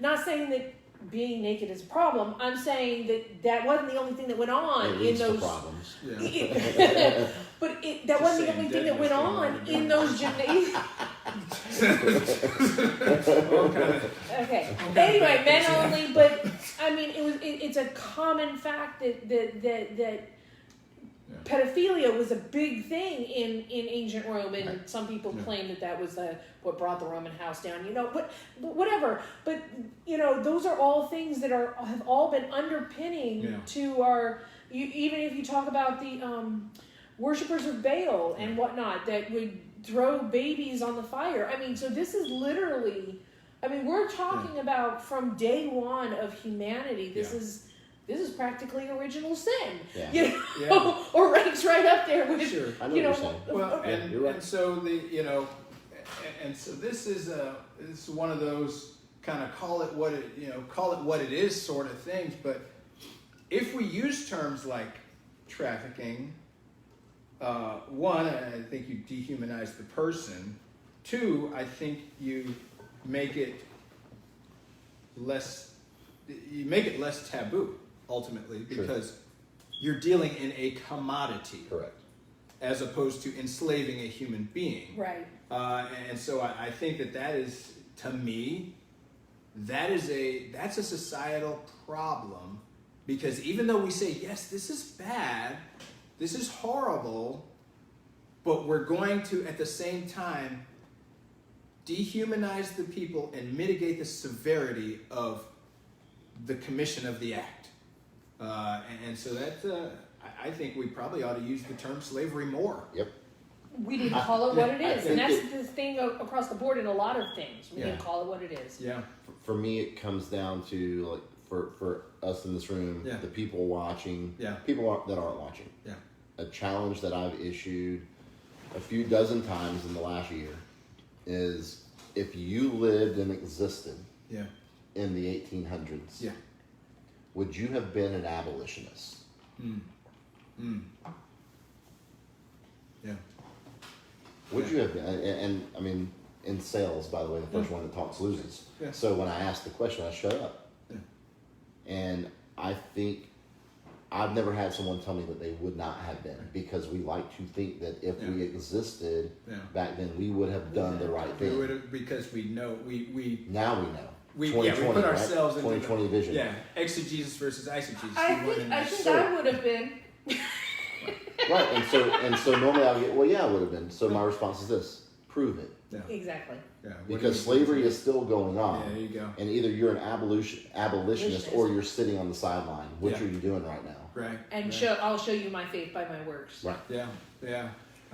Not saying that being naked is a problem. I'm saying that wasn't the only thing that went on It in leads to those. problems. But that wasn't the only thing that went on in those gymnasiums. Okay. Anyway, men only. But I mean, it's a common fact that pedophilia was a big thing in ancient Rome, and some people claim that was what brought the Roman house down. But whatever. But those are all things that have all been underpinning to our. Even if you talk about the worshippers of Baal and whatnot that would throw babies on the fire. I mean, so this is literally. I mean, we're talking about from day one of humanity. This is practically original sin, or ranks right up there with. Sure. I know what you're saying. Well, you're right. and so and so this is one of those kind of call it what it is sort of things. But if we use terms like trafficking, one, I think you dehumanize the person. Two, I think you make it less taboo ultimately, because you're dealing in a commodity. Correct. As opposed to enslaving a human being. Right. And so I think that is, to me, that's a societal problem, because even though we say, yes, this is bad, this is horrible, but we're going to, at the same time, dehumanize the people and mitigate the severity of the commission of the act. And so that, I think we probably ought to use the term slavery more. Yep. We need to call it what it is, and think that's the thing across the board in a lot of things. We need to call it what it is. Yeah. For me, it comes down to, like, for us in this room, the people watching, people that aren't watching. Yeah. A challenge that I've issued a few dozen times in the last year is, if you lived and existed in the 1800s, would you have been an abolitionist? Yeah. Would you have been? And I mean, in sales, by the way, the first one that talks loses. Yeah. So when I asked the question, I shut up. Yeah. And I think I've never had someone tell me that they would not have been, because we like to think that if we existed back then, we would have done the right thing. We would have, because we know we Now we know. we put ourselves right? into 2020 vision. Yeah, exegesis versus eisegesis. I think I would have been. Right, and so normally I would get, well, yeah, I would have been. So my response is this: prove it. Yeah. Exactly. Yeah. Because slavery is still going on. Yeah, there you go. And either you're an abolitionist or you're sitting on the sideline. Which Yeah. are you doing right now? Right. And right. I'll show you my faith by my works. Right. Yeah. Yeah.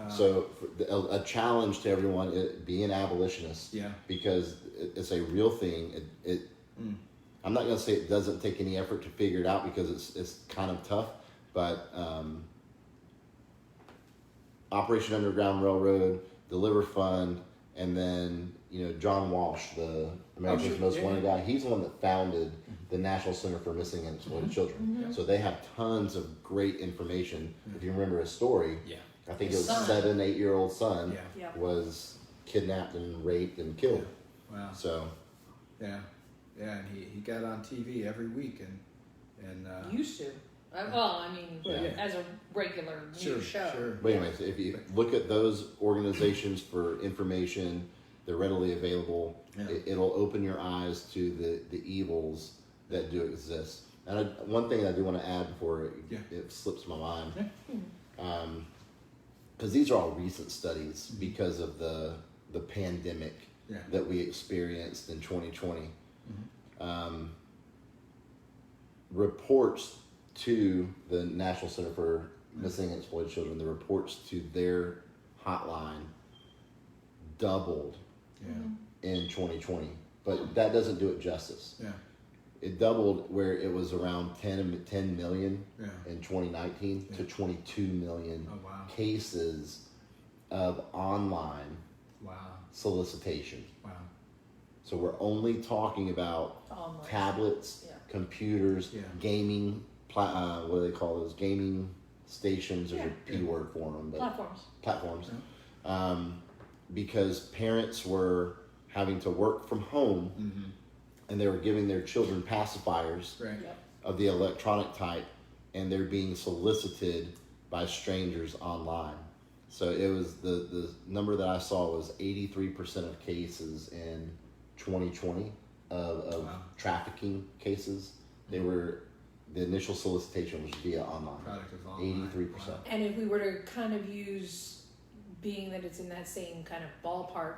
So a challenge to everyone: be an abolitionist. Yeah. Because it's a real thing. I'm not going to say it doesn't take any effort to figure it out, because it's kind of tough. But Operation Underground Railroad, Deliver Fund, and then John Walsh, the America's Most Wanted guy. He's the one that founded the National Center for Missing and Exploited Children. So they have tons of great information. If you remember his story, I think it was 7-8-year-old son was kidnapped and raped and killed. Wow. So yeah, and he got on TV every week and Used to. Well, I mean, as a regular news show. Sure. But anyways, if you look at those organizations for information, they're readily available. It'll open your eyes to the evils that do exist. And one thing I do want to add before it slips my mind, because these are all recent studies because of the pandemic that we experienced in 2020. Reports to the National Center for Missing and Exploited Children, the reports to their hotline doubled in 2020. But that doesn't do it justice. Yeah. It doubled where it was around 10 million in 2019 to 22 million cases of online solicitation. Wow. So we're only talking about tablets, computers, gaming, what do they call those? Gaming stations. There's Yeah. a P word for them, but Platforms. because parents were having to work from home and they were giving their children pacifiers Right. Yep. of the electronic type, and they're being solicited by strangers online. So it was the number that I saw was 83% of cases in 2020 of Wow. trafficking cases. They were, the initial solicitation was via online. Product of online. 83%. Wow. And if we were to kind of use, being that it's in that same kind of ballpark,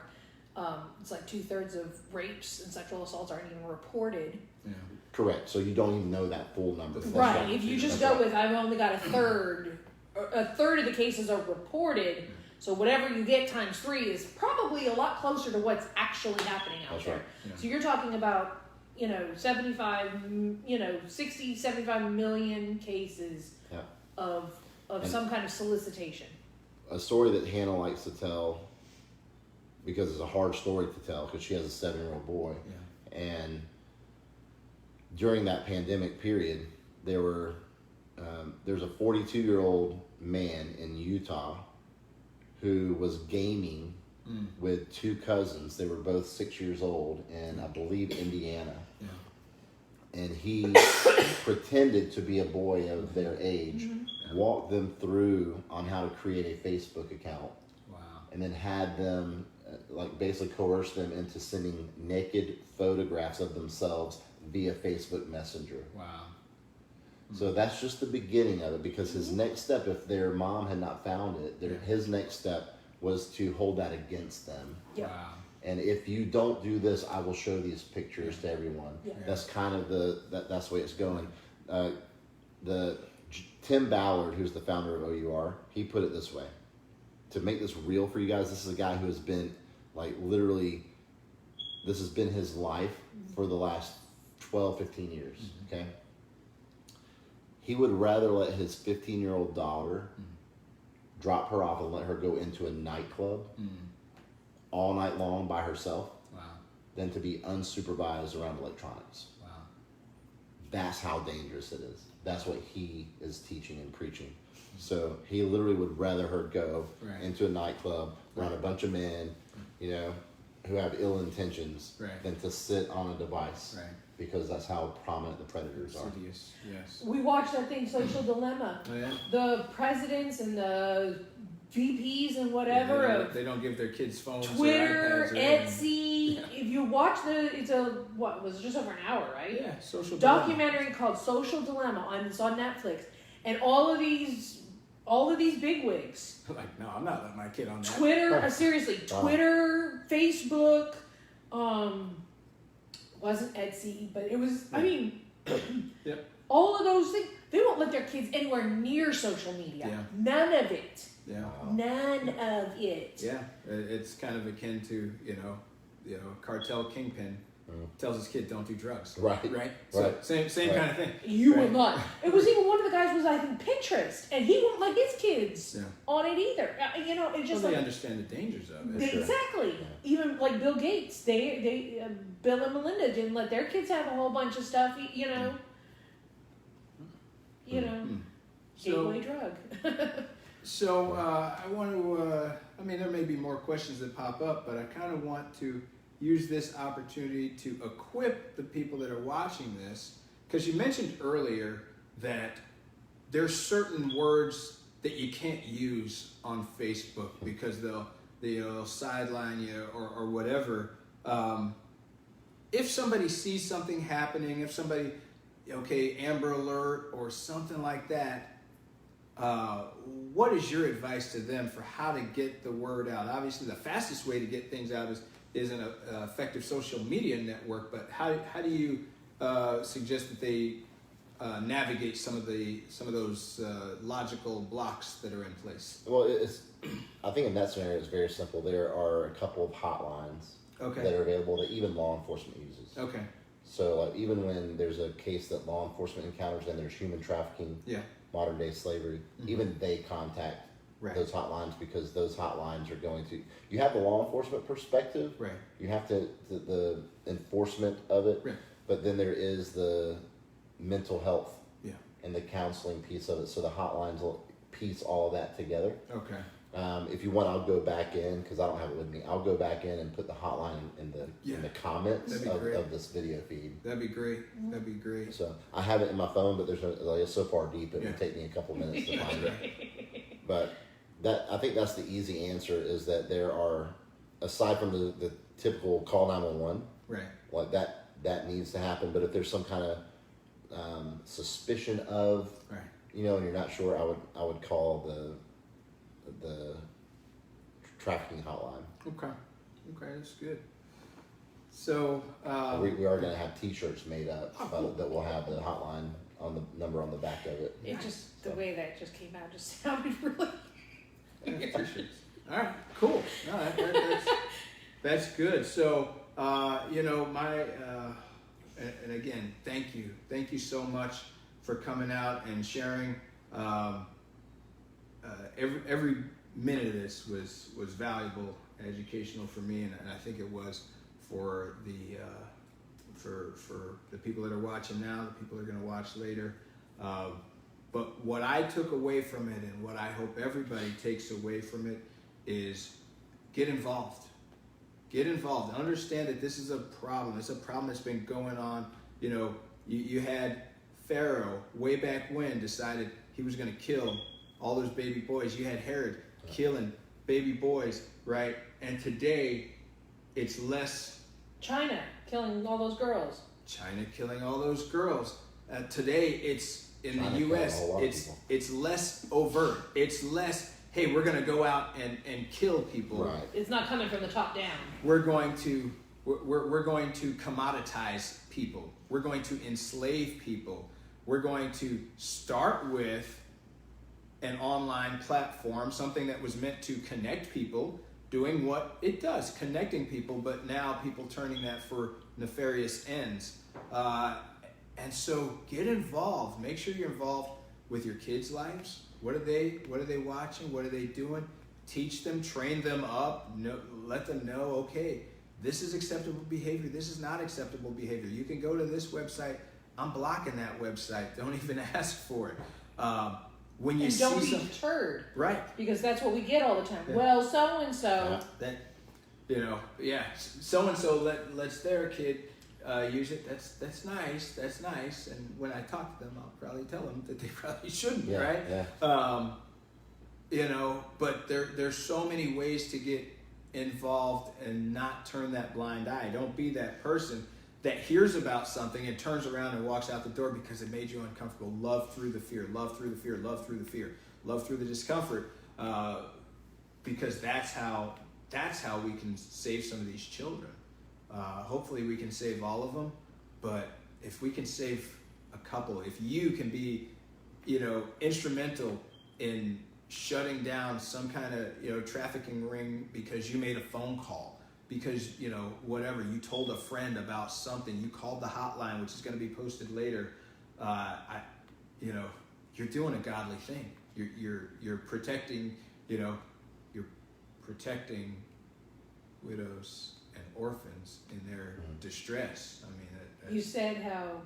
it's like 2/3 of rapes and sexual assaults aren't even reported. Yeah. Correct. So you don't even know that full number. That's Right. If you just That's go with, I've only got a third of the cases are reported. So whatever you get times 3 is probably a lot closer to what's actually happening out That's there. right. Yeah. So you're talking about, 60, 75 million cases Yeah. of And- some kind of solicitation. A story that Hannah likes to tell, because it's a hard story to tell, because she has a 7-year-old boy. Yeah. And during that pandemic period, there's a 42-year-old man in Utah who was gaming with 2 cousins. They were both 6 years old in, I believe, Indiana. Yeah. And he pretended to be a boy of their age, walked them through on how to create a Facebook account, Wow. and then had them basically coerce them into sending naked photographs of themselves via Facebook Messenger. Wow. So that's just the beginning of it, because his next step, if their mom had not found it, his next step was to hold that against them. Yep. Wow. And if you don't do this, I will show these pictures to everyone. Yeah. That's kind of that's the way it's going. Tim Ballard, who's the founder of OUR, he put it this way: to make this real for you guys, this is a guy who has been literally, this has been his life for the last 12, 15 years. Okay. He would rather let his 15-year-old daughter drop her off and let her go into a nightclub all night long by herself Wow. than to be unsupervised around electronics. Wow. That's how dangerous it is. That's what he is teaching and preaching. So he literally would rather her go Right. into a nightclub around a bunch of men, who have ill intentions, Right. than to sit on a device. Right. Because that's how prominent the predators are. Insidious. Yes. We watched that thing, Social Dilemma. Oh yeah. The presidents and the VPs and whatever Yeah, of they don't give their kids phones. Twitter, or iPads or anything. Etsy. Yeah. If you watch it's was it just over an hour, right? Yeah. Social Documentary called Social Dilemma it's on Netflix, and all of these bigwigs, Like, no, I'm not letting my kid on that. Twitter, seriously, Wow. Twitter, Facebook, wasn't Etsy, but it was. I mean, Yep. all of those things. They won't let their kids anywhere near social media. Yeah. None of it. Yeah. None of it. Yeah. It's kind of akin to cartel kingpin tells his kid don't do drugs. Right. Right. So Right. same Right. kind of thing. You will Right. not. It was even one of the guys was I think Pinterest, and he won't let his kids Yeah. on it either. It's Well, just they like understand the dangers of it. Sure. exactly. Even like Bill Gates, they Bill and Melinda didn't let their kids have a whole bunch of stuff. So, Gateway drug. so I want to. I mean, there may be more questions that pop up, but I kind of want to use this opportunity to equip the people that are watching this, because you mentioned earlier that there's certain words that you can't use on Facebook because they'll sideline you or whatever. If somebody sees something happening, if somebody, Amber Alert or something like that, what is your advice to them for how to get the word out? Obviously, the fastest way to get things out is an effective social media network, but how do you suggest that they navigate some of those logical blocks that are in place? Well, I think in that scenario it's very simple. There are a couple of hotlines that are available that even law enforcement uses. Okay. So even when there's a case that law enforcement encounters and there's human trafficking, Yeah. modern day slavery, even they contact Right. those hotlines, because those hotlines are going to, you have the law enforcement perspective, Right. you have the enforcement of it, Right. but then there is the mental health Yeah. and the counseling piece of it. So the hotlines piece all of that together. Okay. If you want, I'll go back in because I don't have it with me. I'll go back in and put the hotline in the comments That'd be great. of this video feed. That'd be great. That'd be great. So I have it in my phone, but there's no, like, it's so far deep it Yeah. would take me a couple minutes to find it. But I think that's the easy answer is that there are, aside from the typical call 911, Right. like that needs to happen. But if there's some kind of suspicion of, Right. and you're not sure, I would call the trafficking hotline. Okay. Okay, that's good. So We are going to have T-shirts made up that will have the hotline on the number on the back of it. It just, the way that just came out just sounded really. yeah, t-shirts. All right, cool. No, that's good. So and again, thank you so much for coming out and sharing. Every minute of this was valuable, educational for me, and I think it was for the people that are watching now, the people that are going to watch later. But what I took away from it, and what I hope everybody takes away from it, is get involved. Get involved. Understand that this is a problem. It's a problem that's been going on. You had Pharaoh way back when decided he was going to kill all those baby boys. You had Herod killing baby boys, right? And today, it's less. China killing all those girls. China killing all those girls. Today, it's in China the killing U.S. a whole lot of people. It's less overt. It's less. Hey, we're going to go out and kill people. Right. It's not coming from the top down. We're going to commoditize people. We're going to enslave people. We're going to start with an online platform, something that was meant to connect people, doing what it does, connecting people, but now people turning that for nefarious ends. And so get involved. Make sure you're involved with your kids' lives. What are they watching? What are they doing? Teach them, train them up, let them know, okay, this is acceptable behavior, this is not acceptable behavior. You can go to this website, I'm blocking that website, don't even ask for it. When you And don't see be deterred. Right. Because that's what we get all the time. Yeah. Well, so and so. So-and-so lets their kid use it. That's nice. And when I talk to them, I'll probably tell them that they probably shouldn't, right? Yeah. But there's so many ways to get involved and not turn that blind eye. Don't be that person that hears about something and turns around and walks out the door because it made you uncomfortable. Love through the fear, love through the fear, love through the fear, love through the discomfort, because that's how we can save some of these children. Hopefully we can save all of them, but if we can save a couple, if you can be, instrumental in shutting down some kind of, trafficking ring because you made a phone call, because, whatever, you told a friend about something, you called the hotline, which is going to be posted later, you're doing a godly thing. You're protecting, you're protecting widows and orphans in their distress. I mean, You said how,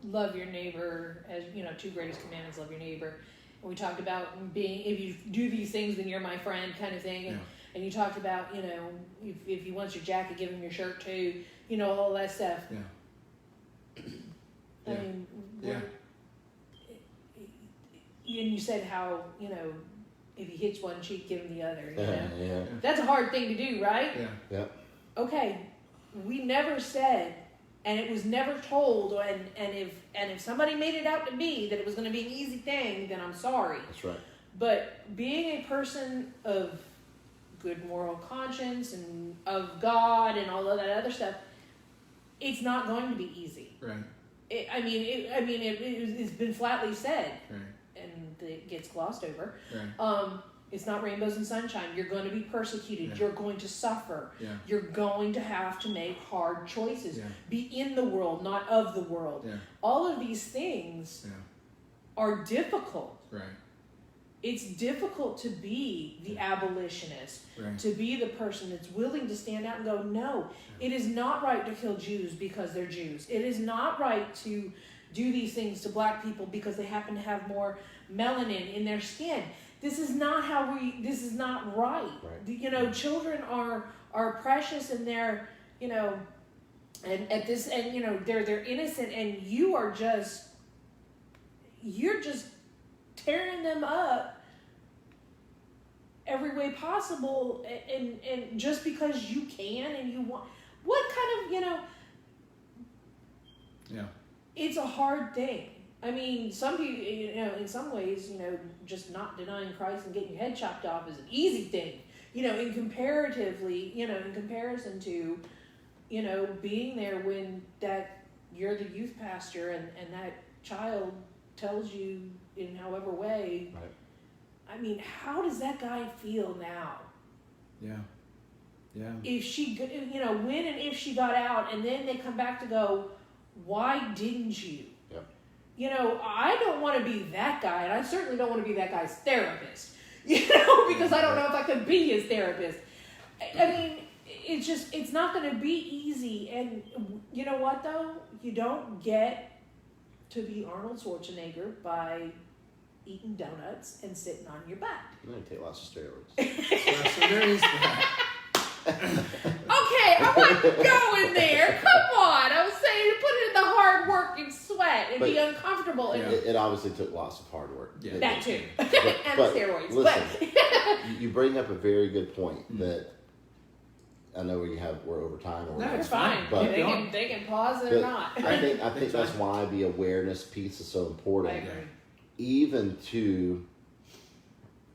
love your neighbor as, two greatest commandments, love your neighbor. And we talked about being, if you do these things, then you're my friend kind of thing. And you talked about, if he wants your jacket, give him your shirt too, all that stuff. Yeah. I mean, Yeah. And you said how, if he hits one cheek, give him the other. Yeah. That's a hard thing to do, right? Yeah. Okay, we never said, and it was never told, and if somebody made it out to be that it was going to be an easy thing, then I'm sorry. That's right. But being a person of good moral conscience and of God and all of that other stuff, it's not going to be easy. Right. It's been flatly said, Right. and it gets glossed over. Right. It's not rainbows and sunshine. You're going to be persecuted. Yeah. You're going to suffer. Yeah. You're going to have to make hard choices. Yeah. Be in the world, not of the world. Yeah. All of these things are difficult. Right. It's difficult to be the abolitionist, Right. to be the person that's willing to stand out and go, no, it is not right to kill Jews because they're Jews. It is not right to do these things to black people because they happen to have more melanin in their skin. This is not this is not right. You know, children are precious, and they're, you know, and you know, they're innocent, and you're just tearing them up every way possible, and just because you can and you want. What kind of, you know, Yeah. it's a hard thing. I mean, some people, you know, in some ways, you know, just not denying Christ and getting your head chopped off is an easy thing, you know, in comparison to, you know, being there when that you're the youth pastor, and that child tells you in however way. Right. I mean, how does that guy feel now? Yeah. Yeah. If she, you know, when and if she got out, and then they come back to go, why didn't you? Yep. You know, I don't want to be that guy, and I certainly don't want to be that guy's therapist, you know, because I don't know if I could be his therapist. I mean, it's not going to be easy. And you know what, though? You don't get to be Arnold Schwarzenegger by eating donuts and sitting on your back. You're going to take lots of steroids. So there is that. Okay, I wasn't going there. Come on. I was saying put it in the hard work and sweat and be uncomfortable. And It obviously took lots of hard work. Yeah. that too. And but steroids. listen, but you bring up a very good point that I know we're over time. Or No, whatever. it's fine. But- they can pause it But or not. I think that's why the awareness piece is so I important. agree. Even to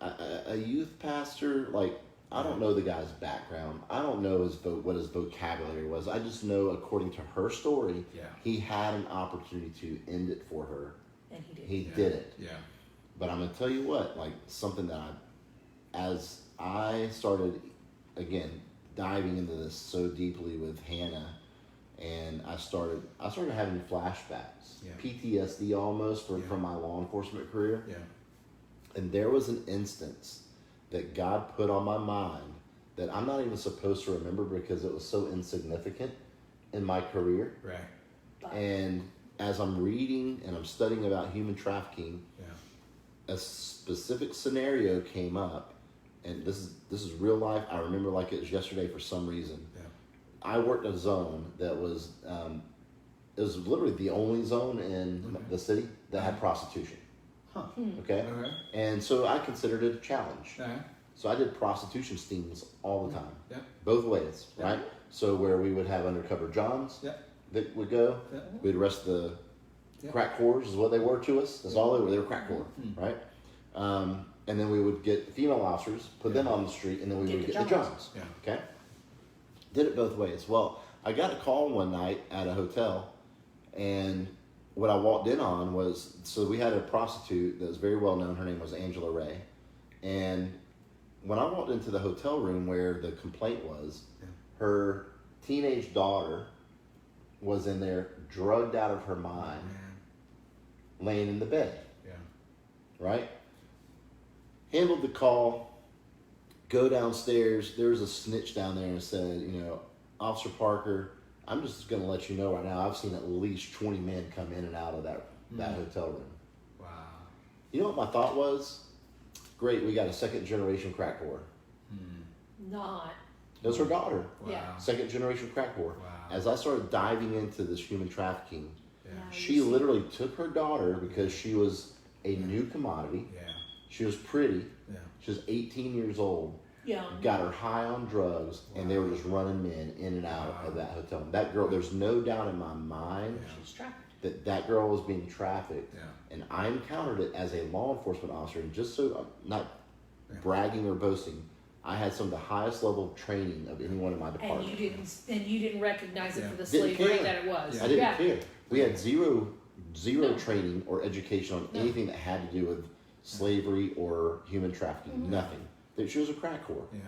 a youth pastor, like, I don't know the guy's background. I don't know what his vocabulary was. I just know, according to her story, he had an opportunity to end it for her. And he did. He did it. Yeah. But I'm going to tell you what, like, something that as I started, again, diving into this so deeply with Hannah, and I started having flashbacks, PTSD almost from my law enforcement career. Yeah. And there was an instance that God put on my mind that I'm not even supposed to remember because it was so insignificant in my career. Right. And as I'm reading and I'm studying about human trafficking, a specific scenario came up, and this is real life. I remember like it was yesterday for some reason. Yeah. I worked a zone that was it was literally the only zone in the city that had prostitution. Huh. Okay? Okay. And so I considered it a challenge. Okay. So I did prostitution stings all the time. Yeah. Both ways, Yeah. right? So where we would have undercover Johns Yeah. that would go, Yeah. we'd arrest the Yeah. crack whores is what they were to us. That's all they were. They were crack whore, Mm. right? And then we would get female officers, put them on the street, and then we would get the Johns. Yeah. Okay? Did it both ways. Well, I got a call one night at a hotel, and what I walked in on was, so we had a prostitute that was very well known. Her name was Angela Ray. And when I walked into the hotel room where the complaint was, her teenage daughter was in there drugged out of her mind, laying in the bed. Yeah. Right? Handled the call, go downstairs. There was a snitch down there and said, Officer Parker, I'm just going to let you know right now, I've seen at least 20 men come in and out of that hotel room. Wow. You know what my thought was? Great, we got a second generation crack whore. Not. It was her daughter. Wow. Yeah. Second generation crack whore. Wow. As I started diving into this human trafficking, Yeah. she literally took her daughter because she was a new commodity. Yeah. She was pretty. Yeah. She was 18 years old. Young. Got her high on drugs, and they were just running men in and out of that hotel. That girl, there's no doubt in my mind She's trafficked. that girl was being trafficked. Yeah. And I encountered it as a law enforcement officer, and just so I'm not bragging or boasting, I had some of the highest level of training of anyone in my department. And you didn't recognize it for the Didn't slavery care. that it was. I didn't care. We had zero No. training or education on anything that had to do with slavery or human trafficking. Nothing. She was a crack whore, Yeah.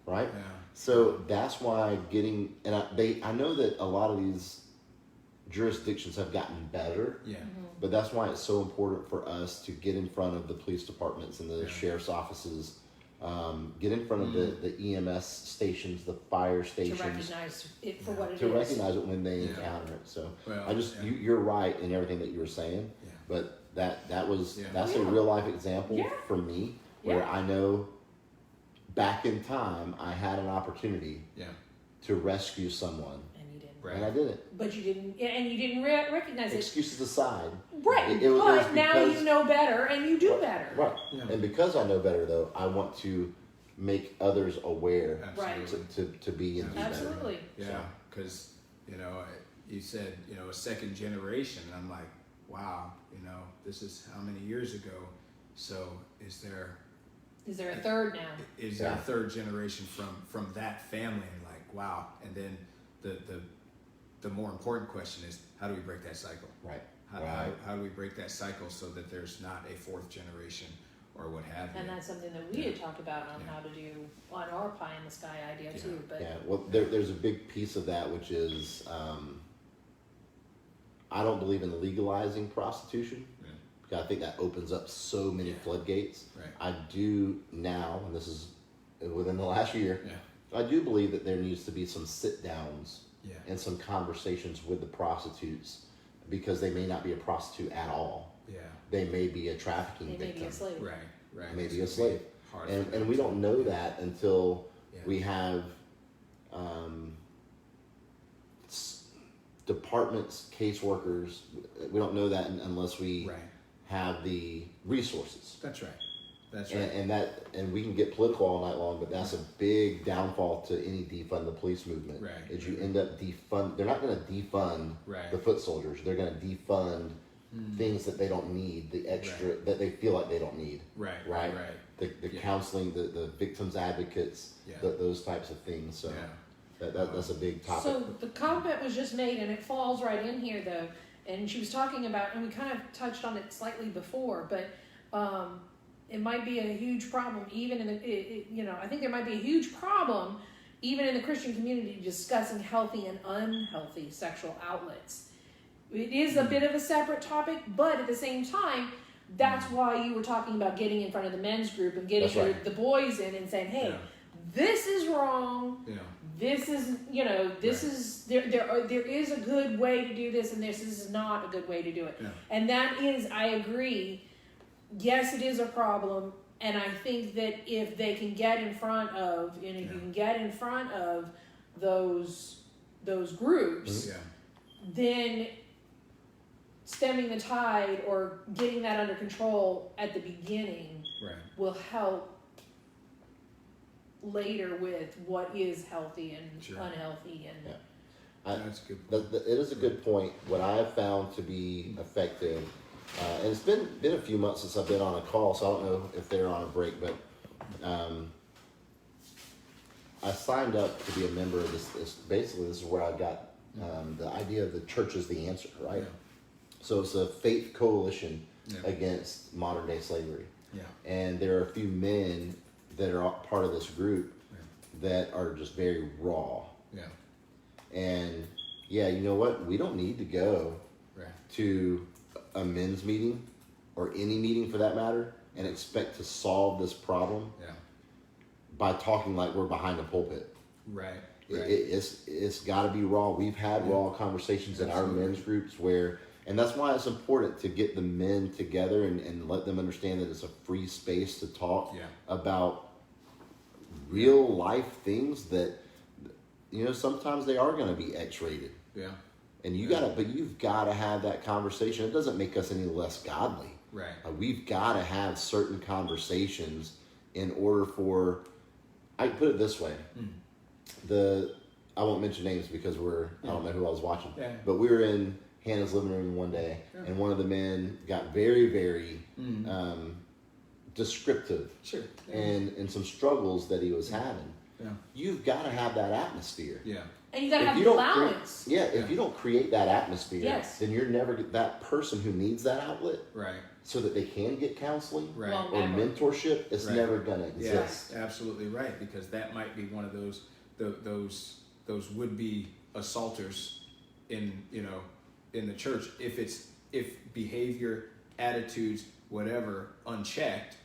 right? Yeah. So that's why I know that a lot of these jurisdictions have gotten better, Yeah. but that's why it's so important for us to get in front of the police departments and the Yeah. sheriff's offices get in front of the EMS stations, the fire To stations, recognize it for what it is. to recognize it when they Yeah. encounter it. So Well, I just, yeah. you're right in everything that you were saying, Yeah. but that's Yeah. a Yeah. real life example Yeah. for me where Yeah. I know back in time I had an opportunity Yeah. to rescue someone And you didn't. Right. and I didn't. But you didn't, and you didn't recognize it. Excuses aside, Right. it was But now because- you know better and you do right, better. right. Yeah. And because I know better, though, I want to make others aware Absolutely. to be and do better. Absolutely. Yeah, because you said a second generation. And I'm like, wow, this is how many years ago. So is there Is there a third now? is there Yeah. a third generation from that family? And like, wow. And then the more important question is, how do we break that cycle? Right. How do we break that cycle so that there's not a fourth generation or what have you? And that's something that we had talked about on Yeah. how to do on our pie in the sky idea too. But Yeah, well, there's a big piece of that, which is I don't believe in legalizing prostitution. Yeah. Because I think that opens up so many Yeah. floodgates. Right. I do now, and this is within the last year, Yeah. I do believe that there needs to be some sit downs Yeah. and some conversations with the prostitutes because they may not be a prostitute at all. Yeah. They may be a trafficking they may victim. be a slave. Right. Right. Maybe It's a gonna be slave. hard for them And we to- don't know that until Yeah. we have departments, caseworkers. We don't know that unless we Right. have the resources. That's right. That's right. And we can get political all night long, but that's a big downfall to any defund the police movement. Right, Is you right. end up defund. They're not going to defund Right. the foot soldiers. They're going to defund things that they don't need, the extra Right. that they feel like they don't need. Right. Right. Right. The Yeah. counseling, the victims advocates, Yeah. those types of things. So Yeah. that's a big topic. So the comment was just made, and it falls right in here though. And she was talking about, and we kind of touched on it slightly before, but it might be a huge problem even in the. I think there might be a huge problem even in the Christian community discussing healthy and unhealthy sexual outlets. It is a bit of a separate topic, but at the same time, that's why you were talking about getting in front of the men's group and getting That's right. the boys in and saying, "Hey, Yeah. this is wrong. Yeah. This is, this Right. is there is a good way to do this, and this is not a good way to do it." Yeah. And that is, I agree. Yes, it is a problem, and I think that if they can get in front of, and if you Yeah. can get in front of those groups, Yeah. then stemming the tide or getting that under control at the beginning Right. will help later with what is healthy and Sure. unhealthy and Yeah. I- That's a good point. It is a good point. What I have found to be effective, and it's been a few months since I've been on a call, so I don't know if they're on a break, but I signed up to be a member of this. Basically, this is where I got the idea of the church is the answer, right? Yeah. So it's a faith coalition Yeah. against modern day slavery, Yeah. and there are a few men that are part of this group Yeah. that are just very raw. Yeah. And yeah, you know what? We don't need to go Right. to a men's meeting or any meeting for that matter and expect to solve this problem Yeah. by talking like we're behind a pulpit. Right. It- Right. it's got to be raw. We've had Yeah. raw conversations in our Absolutely. men's groups and that's why it's important to get the men together and let them understand that it's a free space to talk Yeah. about real life things that, sometimes they are going to be X-rated. Yeah. And you've got to have that conversation. It doesn't make us any less godly. Right. We've got to have certain conversations in order for, I put it this way, I won't mention names because I don't know who I was watching, Yeah. but we were in Hannah's living room one day Yeah. and one of the men got very, very Mm. descriptive Sure. Yeah. and some struggles that he was having. Yeah. You've got to have that atmosphere. Yeah. and you gotta If have you don't balance. If Yeah. you don't create that atmosphere, Yes. then you're never that person who needs that outlet Right. so that they can get counseling Right. Well, or Never. mentorship. It's Right. never gonna Yeah, exist. absolutely right. Because that might be one of those would-be assaulters in the church. If behavior, attitudes, whatever, unchecked,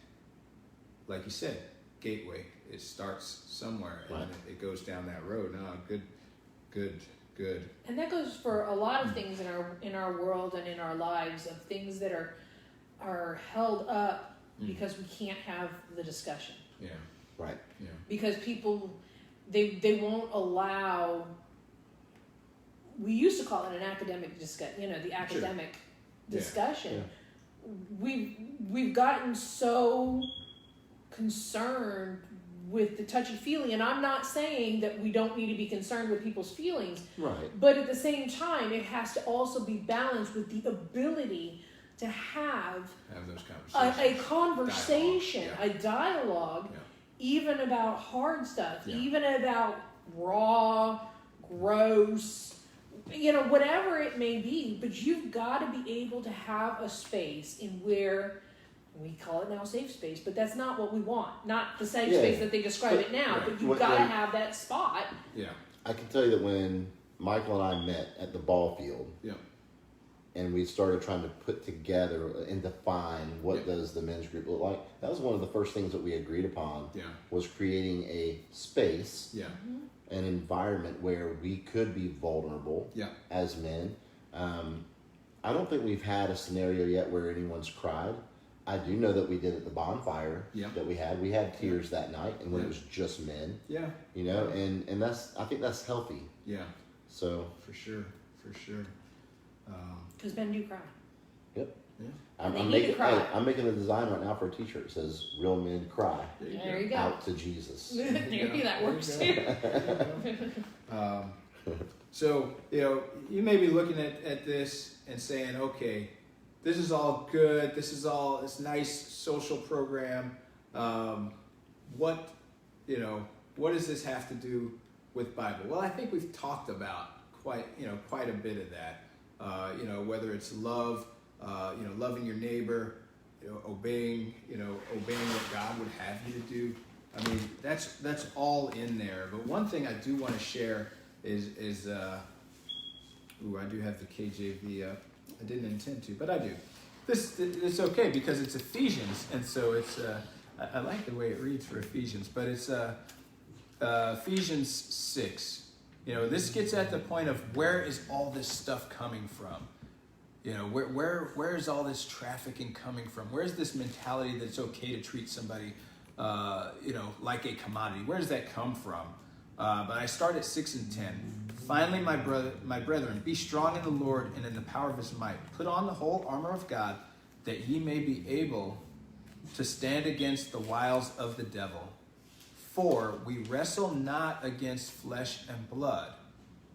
like you said, gateway. It starts somewhere, and Right. it goes down that road. No, good. And that goes for a lot of things in our world and in our lives, of things that are held up because we can't have the discussion. Yeah, Right. yeah, Because people they won't allow. We used to call it an academic discussion, the academic Yeah. discussion. We've gotten so concerned with the touchy-feely, and I'm not saying that we don't need to be concerned with people's feelings, Right. but at the same time, it has to also be balanced with the ability to have have those a conversations. conversation, Dialogue, a dialogue, Yeah. even about hard stuff, Yeah. even about raw, gross, whatever it may be. But you've got to be able to have a space in where we call it now safe space, but that's not what we want. Not the safe Yeah. space that they describe But- it now, right. but you've What- got to what- have that spot. Yeah, I can tell you that when Michael and I met at the ball field, yeah, and we started trying to put together and define what Yeah. does the men's group look like, that was one of the first things that we agreed upon, yeah, was creating a space, yeah, an environment where we could be vulnerable yeah, as men. I don't think we've had a scenario yet where anyone's cried. I do know that we did at the bonfire Yeah. that we had. We had tears that night, and when Yeah. it was just men, yeah, and I think that's healthy. yeah, So for sure. Because men do cry. yep. Yeah, I'm, They I'm need to making cry. I'm making a design right now for a T-shirt. It says "Real men cry There you go. out to Jesus." There you go. That works There too. you go. So, you may be looking at this and saying, okay, this is all good. This is all this nice social program. What does this have to do with Bible? Well, I think we've talked about quite a bit of that. Whether it's love, loving your neighbor, obeying what God would have you to do. I mean, that's all in there. But one thing I do want to share is I do have the KJV up. I didn't intend to, but I do. It's okay because it's Ephesians, and so it's I like the way it reads for Ephesians, but it's Ephesians 6. This gets at the point of where is all this stuff coming from? Where is all this trafficking coming from? Where's this mentality that it's okay to treat somebody, like a commodity? Where does that come from? But I start at 6 and 10. Finally, my brethren, be strong in the Lord and in the power of his might. Put on the whole armor of God, that ye may be able to stand against the wiles of the devil. For we wrestle not against flesh and blood,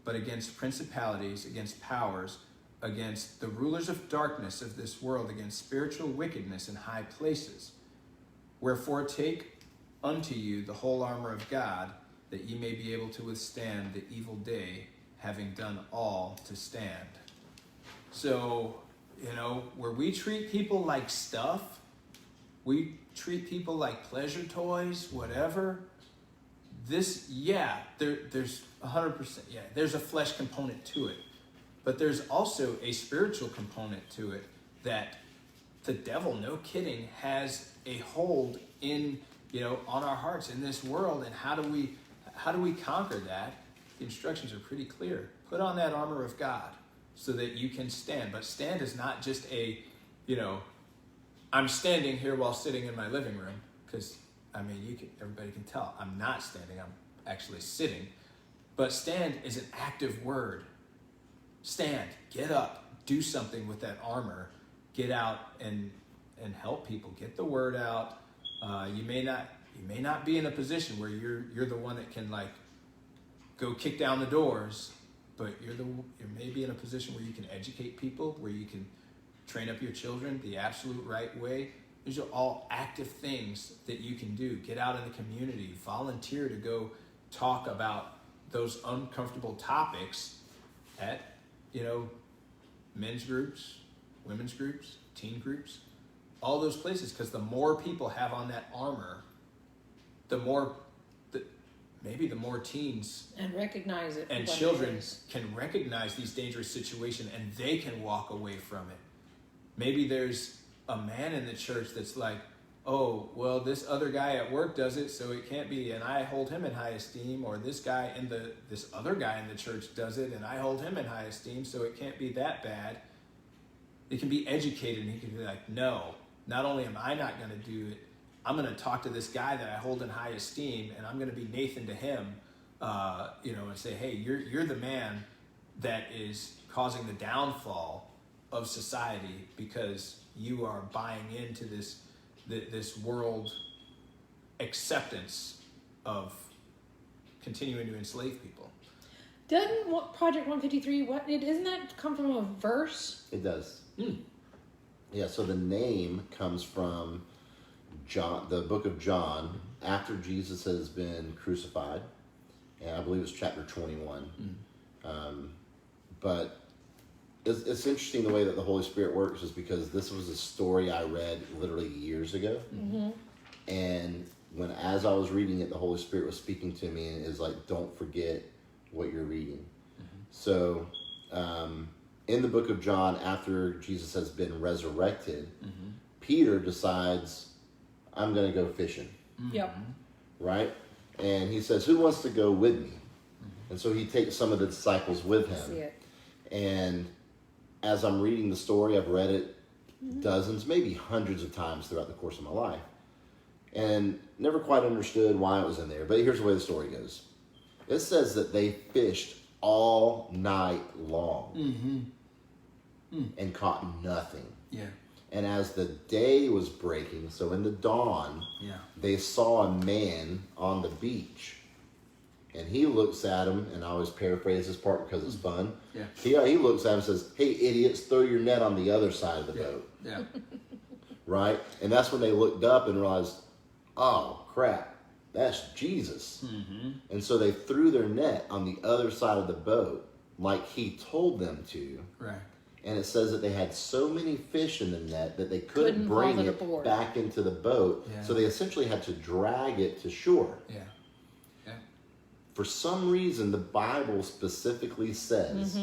but against principalities, against powers, against the rulers of darkness of this world, against spiritual wickedness in high places. Wherefore take unto you the whole armor of God, that ye may be able to withstand the evil day, having done all to stand. So, where we treat people like stuff, we treat people like pleasure toys, whatever. There's 100%, there's a flesh component to it. But there's also a spiritual component to it that the devil, no kidding, has a hold in, on our hearts in this world. And how do we conquer that? The instructions are pretty clear. Put on that armor of God so that you can stand. But stand is not just I'm standing here while sitting in my living room, because everybody can tell I'm not standing, I'm actually sitting. But stand is an active word. Stand, get up, do something with that armor, get out and help people, get the word out. You may not be in a position where you're the one that can go kick down the doors, but you may be in a position where you can educate people, where you can train up your children the absolute right way. These are all active things that you can do. Get out in the community, volunteer to go talk about those uncomfortable topics at, men's groups, women's groups, teen groups, all those places. Because the more people have on that armor, the more teens And recognize it. for and what it children is. can recognize these dangerous situations, and they can walk away from it. Maybe there's a man in the church that's like, oh, well, this other guy at work does it, so it can't be, and I hold him in high esteem, or this other guy in the church does it, and I hold him in high esteem, so it can't be that bad. It can be educated, and he can be like, no, not only am I not going to do it, I'm going to talk to this guy that I hold in high esteem, and I'm going to be Nathan to him, and say, hey, you're the man that is causing the downfall of society because you are buying into this world acceptance of continuing to enslave people. Doesn't Project 153, isn't that come from a verse? It does. Yeah, so the name comes from John, the book of John, after Jesus has been crucified, and I believe it's chapter 21. But it's interesting the way that the Holy Spirit works, is because this was a story I read literally years ago. And as I was reading it, the Holy Spirit was speaking to me and is like, don't forget what you're reading. So in the book of John, after Jesus has been resurrected, Peter decides, I'm going to go fishing. Yep. Right? And he says, who wants to go with me? And so he takes some of the disciples with him. See it. And as I'm reading the story, I've read it dozens, maybe hundreds of times throughout the course of my life, and never quite understood why it was in there. But here's the way the story goes. It says that they fished all night long and caught nothing. Yeah. And as the day was breaking, so in the dawn, they saw a man on the beach. And he looks at him, and I always paraphrase this part because it's fun. Yeah. He looks at him and says, hey, idiots, throw your net on the other side of the boat. Yeah. Right? And that's when they looked up and realized, oh, crap, that's Jesus. And so they threw their net on the other side of the boat like he told them to. Right. And it says that they had so many fish in the net that they couldn't bring haul it it aboard. back into the boat. Yeah. So they essentially had to drag it to shore. Yeah. For some reason, the Bible specifically says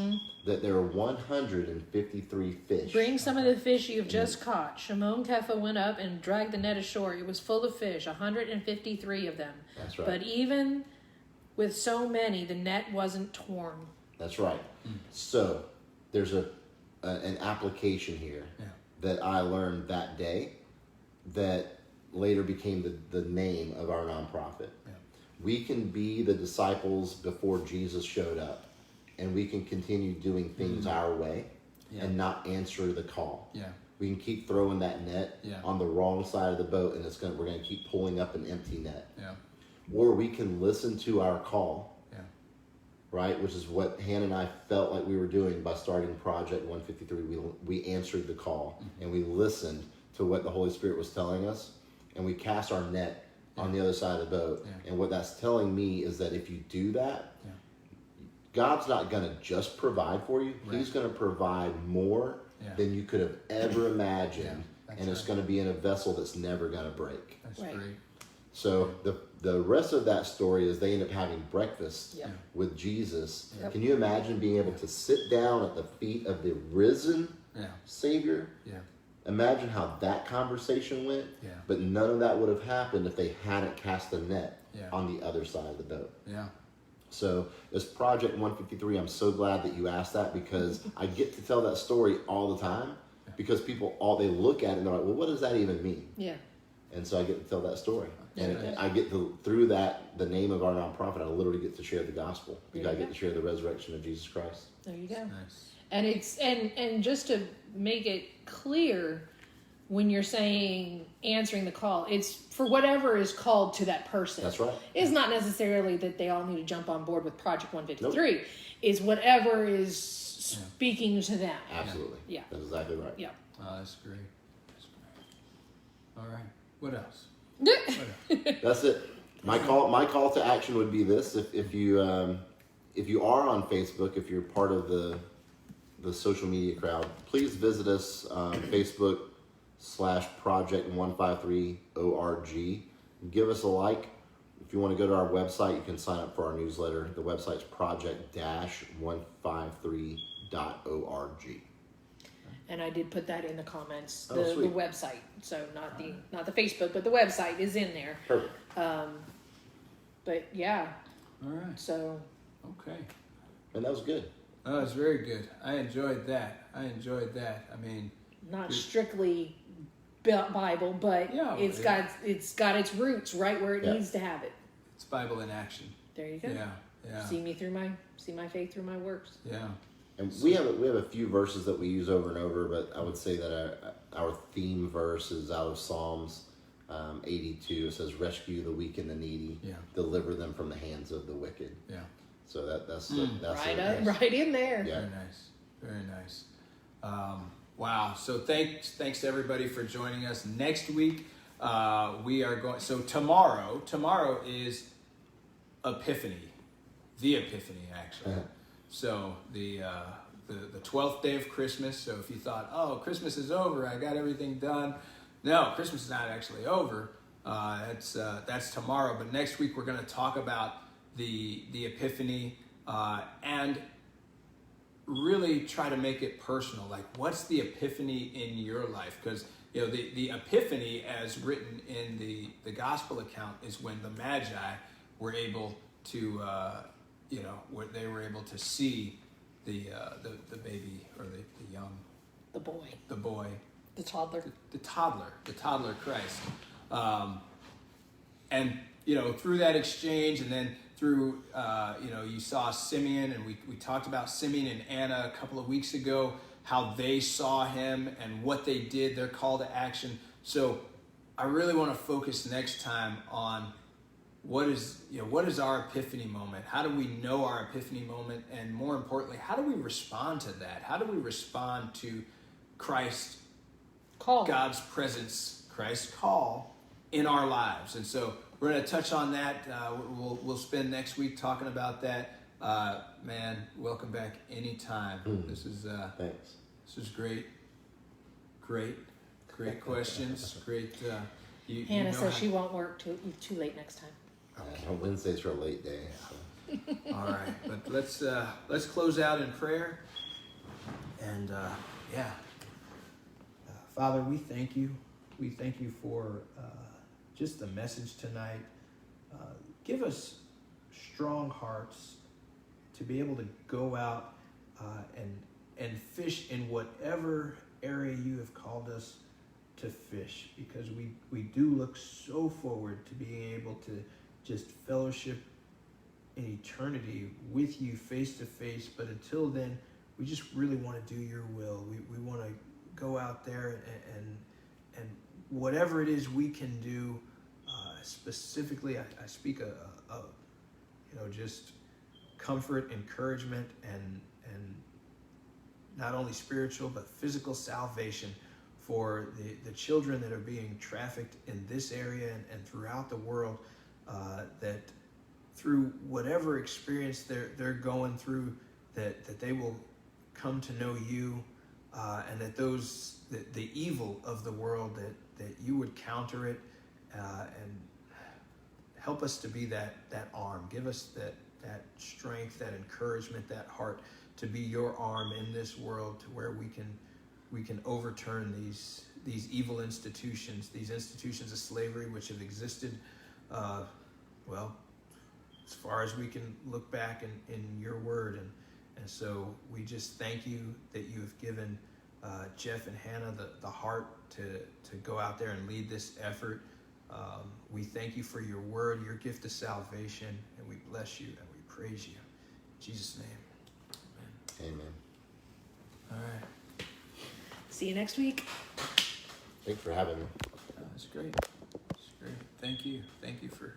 that there are 153 fish. Bring some of the fish you've just caught. Shimon Kepha went up and dragged the net ashore. It was full of fish, 153 of them. That's right. But even with so many, the net wasn't torn. That's right. So there's an application here that I learned that day that later became the name of our nonprofit. We can be the disciples before Jesus showed up, and we can continue doing things our way and not answer the call. Yeah. We can keep throwing that net on the wrong side of the boat, and we're going to keep pulling up an empty net. Yeah. Or we can listen to our call, right? Which is what Hannah and I felt like we were doing by starting Project 153. We answered the call, and we listened to what the Holy Spirit was telling us, and we cast our net on the other side of the boat. And what that's telling me is that if you do that, God's not going to just provide for you. He's going to provide more than you could have ever imagined. And it's going to be in a vessel that's never going to break. That's Right. great. So the rest of that story is they end up having breakfast Yep. with Jesus. Yep. Can you imagine being able to sit down at the feet of the risen Savior? Yeah. Imagine how that conversation went. Yeah. But none of that would have happened if they hadn't cast the net Yeah. on the other side of the boat. Yeah. So this Project 153, I'm so glad that you asked that, because I get to tell that story all the time, because people, they look at it and they're like, well, what does that even mean? Yeah. And so I get to tell that story. And Yeah. I get to, through that, the name of our nonprofit, I literally get to share the gospel. There I you get go. to share the resurrection of Jesus Christ. There you go. Nice. And it's and just to make it clear, when you're saying answering the call, it's for whatever is called to that person. That's right. It's not necessarily that they all need to jump on board with Project 153. Nope. It's whatever is speaking to them. Absolutely. Yeah. That's exactly right. Yeah. Oh, that's great. That's great. All right. What else? That's it. My call to action would be this: if you are on Facebook, if you're part of the social media crowd, please visit us Facebook/Project153org. Give us a like. If you want to go to our website, you can sign up for our newsletter. The website's project-153.org. And I did put that in the comments, Oh, the sweet. website. So not the Facebook, but the website is in there. Perfect. But yeah, All right. so Okay. And that was good. Oh, it's very good. I enjoyed that. I mean, not strictly Bible, but Yeah, it's got its roots right where it Yeah. needs to have it. it's Bible in action. There you go. Yeah. See my faith through my works. Yeah. And we have a few verses that we use over and over, but I would say that our theme verse is out of Psalms 82. It says, "Rescue the weak and the needy, Yeah. deliver them from the hands of the wicked." Yeah. So that's Right in there. Yeah. Very nice. Wow. So thanks to everybody for joining us. Next week, we are going. So tomorrow is Epiphany, the Epiphany actually. So the 12th day of Christmas. So if you thought, oh, Christmas is over, I got everything done. No, Christmas is not actually over. That's tomorrow. But next week we're going to talk about the Epiphany and really try to make it personal. Like, what's the Epiphany in your life? Because the Epiphany, as written in the gospel account, is when the Magi were able to where they were able to see the baby or the young, The boy, the toddler. the toddler Christ, and through that exchange, and then through you saw Simeon, and we talked about Simeon and Anna a couple of weeks ago, how they saw him and what they did, their call to action. So I really want to focus next time on what is our Epiphany moment? How do we know our Epiphany moment? And more importantly, how do we respond to that? How do we respond to Christ, Call. God's presence, Christ's call in our lives? And so we're going to touch on that. We'll spend next week talking about that. Man, welcome back anytime. This is Thanks. this is great questions. Great. Hannah says she won't work too late next time. Wednesdays are a late day. So. All right, but let's close out in prayer. And Father, we thank you. We thank you for just the message tonight. Give us strong hearts to be able to go out and fish in whatever area you have called us to fish, because we do look so forward to being able to just fellowship in eternity with you face to face. But until then, we just really want to do your will. We want to go out there and whatever it is we can do, specifically, I speak of just comfort, encouragement, and not only spiritual but physical salvation for the children that are being trafficked in this area and throughout the world, that through whatever experience they're going through, that they will come to know you, and that the evil of the world, that you would counter it, and help us to be that arm. Give us that strength, that encouragement, that heart to be your arm in this world, to where we can overturn these evil institutions, these institutions of slavery which have existed, as far as we can look back in your word. And so we just thank you that you have given Jeff and Hannah the heart to go out there and lead this effort. We thank you for your word, your gift of salvation, and we bless you and we praise you. In Jesus' name, Amen. amen. All right. See you next week. Thanks for having me. That's great. That's great. Thank you. Thank you for